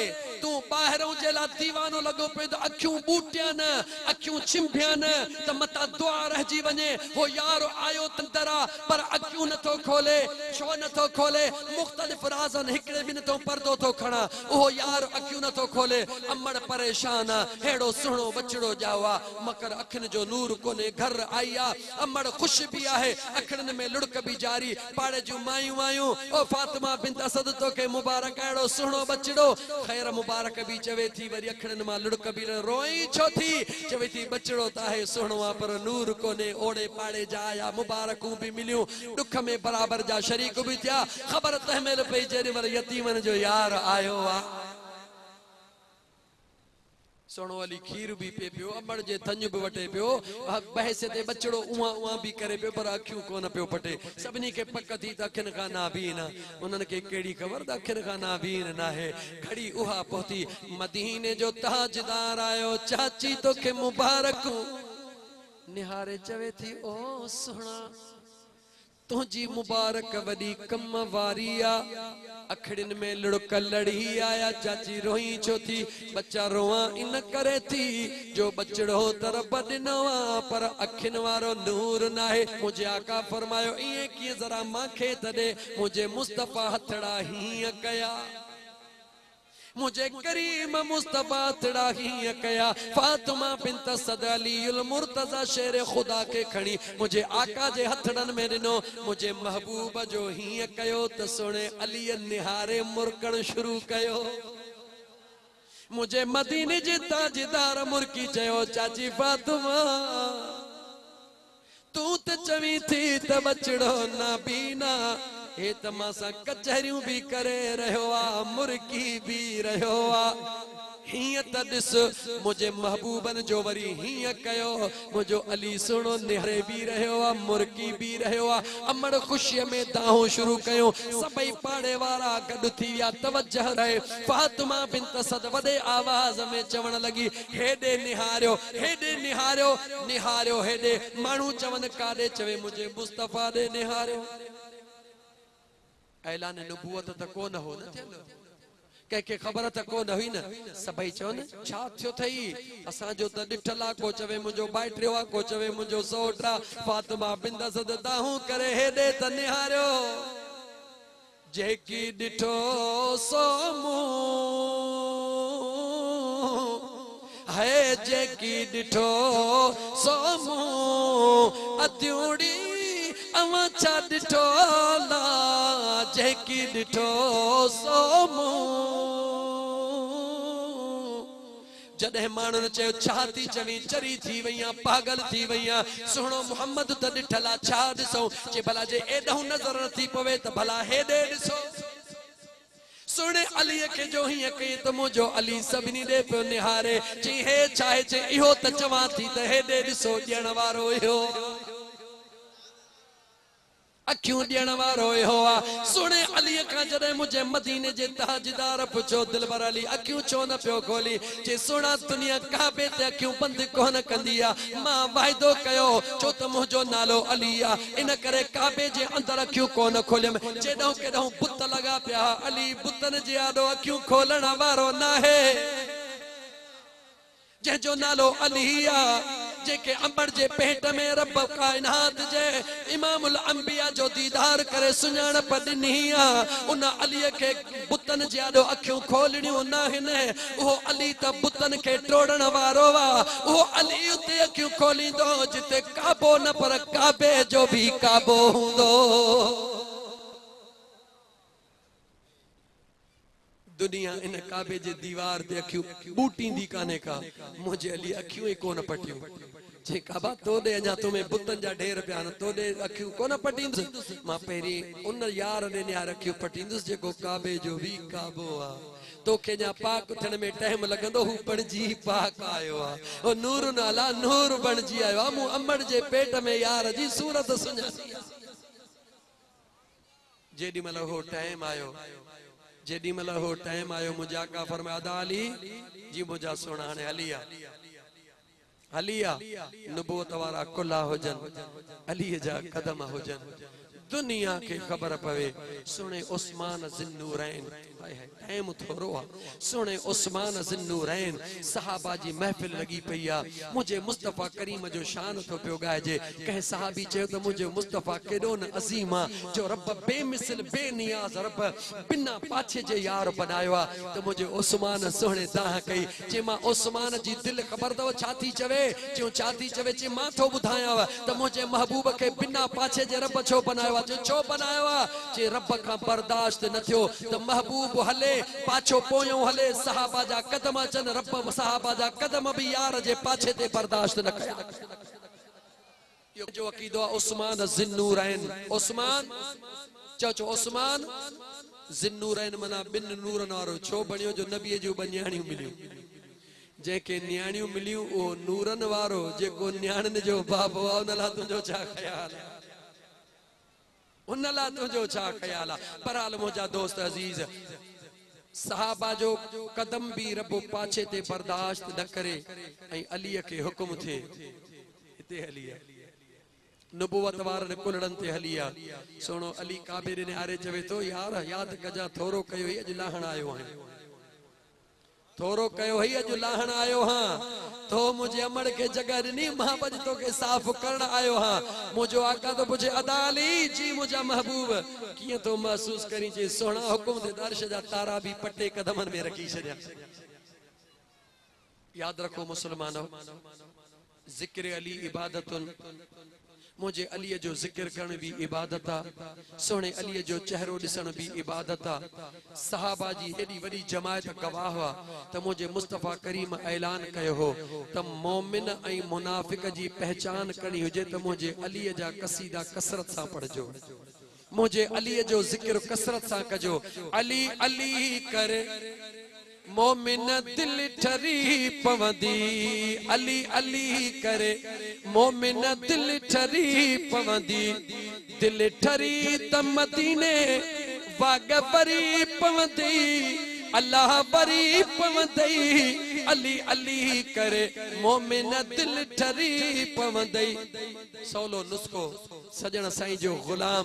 तू ॿाहिरों जे लाइ दीवानो लॻो पियो त अखियूं बूटिया न, अखियूं छिंभिया न त मता दुआ रहिजी वञे। हो यार आयो अंदर पर अखियूं नथो खोले। छो नथो खोले? मुख़्तलिफ़ राज़न, हिकिड़े बि नथो पर्दो थो खणा, उहो यार अखियूं नथो खोले। अमड़ परेशान आहे, हेड़ो सुहिणो बचड़ो ॼाओ आहे, मगर अखियुनि जो नूर कोन्हे। घर आई आहे, अमड़ ख़ुशि बि आहे, अखियुनि में लुड़क बि जारी। पाड़े जूं मायूं आयूं, ओ फातिमा बिंत असद तोखे मुबारक, अहिड़ो सुहिणो बचड़ो। ख़ैर मुबारक बि चवे थी, वरी अखियुनि मां लुड़क बि रोई छो थी? चवे थी बचड़ो त आहे सुहिणो आहे पर नूर कोन्हे। ओड़े पाड़े जा आया, मुबारकूं बि मिलियूं, दुख में बराबर जा शरीक बि थिया। ख़बर तंहिंमहिल पई जेॾी महिल यतीमनि जो यार आयो आहे। सोनो अली खीर भी पे पियो, अमड़ जे थंज भी वटे पियो, बहसे ते बचड़ो उहा उहा भी करे पियो, पर अखियूं कोन पियो पटे। सभिनी खे पक थी त अखियुनि खां नाबीन, उन्हनि खे कहिड़ी ख़बर त अखियुनि खां नाबीन न आहे। घड़ी उहा पहुती, मदीने जो ताजदार आयो, चाची तोखे मुबारकूं। निहारे चवे थी ओ सुहिणा, तुझी मुबारक वॾी कम वारी आ। अखड़िन में लुड़क लड़ी आया, चाची रोई छो थी? बच्चा रोआ इन करे थी जो बचड़ो तर बदनवा पर अखिन वारो नूर नाहे। मुझे आका फरमायो इए की जरा माखे तदे, मुझे मुस्तफा हथड़ा ही कया, मुझे करीम मुस्तफा हथड़ा ही कया। फातिमा बिंत असद अलीउल मुर्तजा शेर खुदा के खड़ी मुझे आका जे हथड़न में ॾिनो। मुझे महबूब जो ही कयो त सुणे अली निहारे मुरकण शुरू कयो। मुझे मदीने जे ताजदार मुर्की चयो, चाची फातिमा तू त चवी थी त बचड़ो ना बीना, हे त मां कचहरियूं भी करे रहियो आ, मुर्की भी रहियो आ। हीअं त ॾिस मुझे महबूबन जो वरी हीअं कयो, मुझो अली सुणो निहरे भी रहियो आ, मुर्की भी रहियो आ। अमड़ ख़ुशीअ में दाहूं शुरू कयूं, सभई पाड़े वारा गॾु थी विया, तवज्जह रहे। फातिमा बिंत असद वॾे आवाज़ में चवण लॻी, हेॾे निहारियो, हेॾे निहारियो, निहारियो हेॾे। माण्हू चवनि काॾे? चवे मुझे मुस्तफा ॾे निहारियो। ऐलान नबूवत त कोन हो न थियल, कंहिंखे ख़बर त कोन हुई न। सभई चवनि छा थियो अथई? असांजो त ॾिठल आहे, को चवे मुंहिंजो भाइटियो आहे, को चवे मुंहिंजो सौट आहे। फातिमा बिंत असद दाहूं करे हेॾे त निहारियो, जेकी ॾिठो सो मूं है, जेकी ॾिठो सो मूं अधूड़ी अवां छा ॾिठो ला, जेकी ॾिठो सो मूं जॾहिं माण्हुनि चयो छा थी चवी चरी थी वईया पागल थी वईया सुहिणो मोहम्मद त ॾिठल आहे छा ॾिसूं जे भला जे एॾो नज़र नथी पवे त भला हेॾे ॾिसो सुने अली के जो ही कई त मुझो अली सभिनी दे पे निहारे ची हे चाहे चे इहो त चवा थी त हेॾे ॾिसो ॾियण वारो इहो अखियूं ॾियण वारो इहो आहे सुने अली का जॾहिं मुझे मदीने जे ताजदार पुछो दिलबर अली अखियूं छो न पियो खोली जे सुणा दुनिया काबे ते अखियूं बंदि कोन कंदी आहे मां वाइदो कयो छो त मुंहिंजो नालो अली आहे इन करे काबे जे अंदर अखियूं कोन खोलियमि जेॾो केॾो बुत लॻा पिया अली बुतनि जे आॾो अखियूं खोलण वारो नाहे जंहिंजो नालो अली आहे जेके अंबर जे पेट में रब कायनात जे इमामुल अंबिया जो दीदार करे सुञाणप ॾिनी आहे उन अलीअ खे बुतनि जे आॾो अखियूं खोलणियूं न आहिनि उहो अली त बुतनि खे टोड़ण वारो आहे उहो अली उते अखियूं खोलींदो जिते काबो न पर काबे जो बि काबो हूंदो दुनिया इन काबे जे दीवार ते अखियूं बूटींदी काने का मुझे अली अखियूं ही कोन पटियूं जे काबा तोड़े अञा तुम्हें बुतन जा ढेर पिया न तोड़े अखियूं कोन पटींदुसि मां पहिरीं उन यार ने न्यार अखियूं पटींदुसि जेको काबे जो भी काबो आ तोखे जा पाक थियण में टाइम लगंदो हु बणजी पाक आयो आ ओ नूर नाला नूर बणजी आयो आ मूं अमड़ जे पेट में यार जी सूरत सुञाती जेडी मल हो टाइम आयो जेडी मल हो टाइम आयो मुझा का फरमाया अदा अली जी मुझा सोना हाणे हलिया हलिया नबूवत वारा कुल्ला हुजन अली जा कदम हुजन दुनिया के खबर पवे सुने उस्मान ज़िन्नूरैन टाइम थोरो आ सुने उस्मान ज़िन्नूरैन सहाबा जी महफिल लगी पई आ मुझे मुस्तफा करीम जो शान तो पियो गाइजे कह सहाबी चयो तो मुझे मुस्तफा केडो न अजीम आ जो रब बेमिसल बेनियाज रब बिना पाछे जे यार बनायो आ तो मुझे उस्मान सोहणे दाह कई जे मां उस्मान जी दिल खबर दव छाती चवे जो छाती चवे जे मां थो बुधाया तो मुझे महबूब के बिना पाछे जे रब छो बनायो छो बनायो जे रब का बर्दाश्त न थियो तो महबूब हले पाछो पोयो हले सहाबा जा कदम अचन रब सहाबा जा कदम भी यार जे पाछे ते बर्दाश्त न कया यो जो अकीदो उस्मान ज़िन्नूरैन उस्मान चो उस्मान ज़िन्नूरैन मना बिन नूरन वारो छो बणियो जो नबी जो बन्याणियूं मिलियूं जेके न्याणियूं मिलियूं ओ नूरन वारो जेको न्याणन जो बाबो आ उन ला तुझो छा ख्याल है उन ला तुझो छा ख्याल आ बहरहाल मुझा दोस्त अजीज सहाबा जो कदम भी रब पाछे ते बर्दाश्त न करे ऐं अली के हुक्म थे इते हलिया नबूवत वारन कुलड़न ते हलिया सोनो अली काबे ने आरे चवे तो यार याद कजा थोरो कयो ही अज लाहण आयो है थोरो कयो ही अज लाहण आयो हां तो मुझे अमड़ के जगह नी मोहब्बत तो के साफ करण आयो हां मुझो आका तो मुझे अदा अली जी मुझा महबूब किए तो महसूस करी जे सोना हुकुम दे दर्श जा तारा भी पट्टे कदमन में रखी छया याद रखो मुसलमानो जिक्र अली इबादतुन मुझे अली जो जिक्र करण भी इबादत आ सोने अली जो चेहरो दिसण भी इबादत आ सहाबा जी एडी वडी जमायत गवाह हुआ त मुझे मुस्तफा करीम ऐलान कयो हो त मोमिन ऐं मुनाफिक जी पहचान करनी हुजे त मुझे अली जा कसीदा कसरत सां पढ़जो मुझे अली जो जिक्र कसरत सां कजो अली अली करे मोमिन दिल ठरी पवंदी अली अली करे मोमिन दिल ठरी पवंदी दिल ठरी त मदीने वाग बरी पवंदी अल्लाह बरी पवंदी अली अली करे मोमिन दिल ठरी पवंदी सोलो नुस्खो सजन साईं जो गुलाम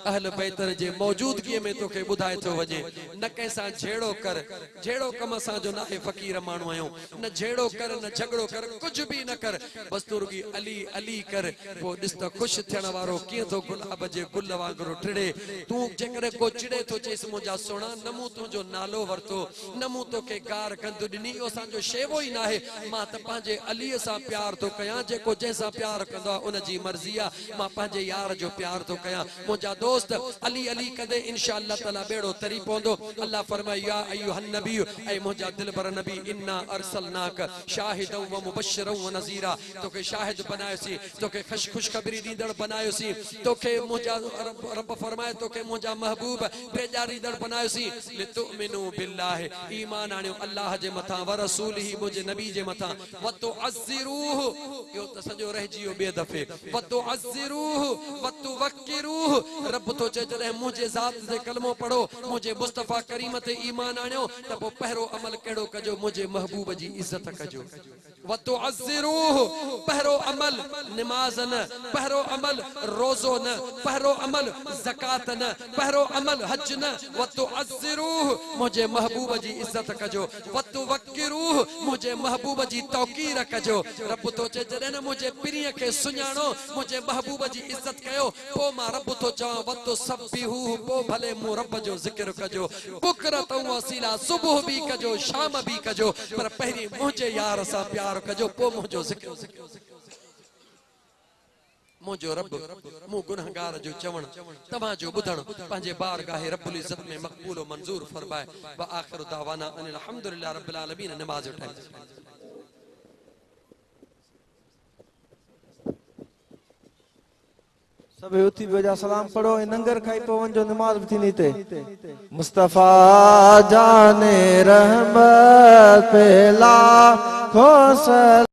अहल बैतर जे मौजूदगी में तोखे बुधाए तो वजे न कैसा झेड़ो कर झेड़ो कम सा जो ना फकीर मानू आयो न झेड़ो कर न झगड़ो कर कुछ भी न कर बस तुरगी अली अली कर वो दिस तो खुश थियण वारो किए तो गुलाब जे गुल वांगुरु टिड़े तू जेकर को चिड़े तो चेस मुजा सोना नमू तुझो नालो वरतो नमू तो के गार गंद दिनी ओ सा जो शेवो ही ना है मां त पांजे अली सा प्यार तो कया जेको जैसा प्यार कंदो उन जी मर्जी आ मां पांजे यार जो प्यार तो कया मुझा दोस्त अली अली कदे इंशाअल्लाह ताला बेड़ो तरी पोंदो अल्लाह फरमाए या अय्युहन नबी ऐ मुझा दिलबर नबी इन्ना अरसलनाक शाहिदन व मुबश्शिरन व नज़ीरा तोके शाहिद बनायोसी तोके खुशखबरी दीदड़ बनायोसी तोके मुझा रब फरमाए तोके मुझा महबूब बेजारी दड़ बनायोसी लितुमिनु बिल्लाह ईमान आनियो अल्लाह जे मथा व रसूलिही मुझे नबी जे मथा व तुअज़्ज़िरूहु यो त सजो रह जियो बे दफे व तुअज़्ज़िरूहु व तुवक्किरूहु रब तो चे जदे मुझे जात से कलमो पढ़ो मुझे मुस्तफा करीम ते ईमान आनियो त पो पहरो अमल केड़ो कजो मुझे महबूब जी इज्जत कजो व तुअज़्ज़िरूहु पहरो अमल नमाज न पहरो अमल रोजो न पहरो अमल ज़कात न पहरो अमल हज न व तुअज़्ज़िरूहु मुझे महबूब जी इज्जत कजो व तुवक्किरूहु मुझे महबूब जी तौकीर कजो रब तो चे जदे न मुझे पिरिय के सुञाणो मुझे महबूब जी इज्जत कयो पो मां रब तो चवा व तुसब्बिहू पो भले मु रब जो जिक्र कजो बुकरत व असीला सुबह भी कजो शाम भी कजो पर पहिरी मुझे यार सा प्यार कजो पो मुझो जिक्र मुझो रब मु गुनहगार जो चवण तवा जो बुधण पंजे बारगाह रब्बुल इज्जत में मकबूल व मंजूर फरमाए व आखिर दावाना अनिल हम्दुलिल्लाह रब्बिल आलमीन नमाज उठाए सब उथी बेजा सलाम पढ़ो नंगर खाई पवन जो नमाज भी थी नीते मुस्तफा जाने रहमत पेला खोसल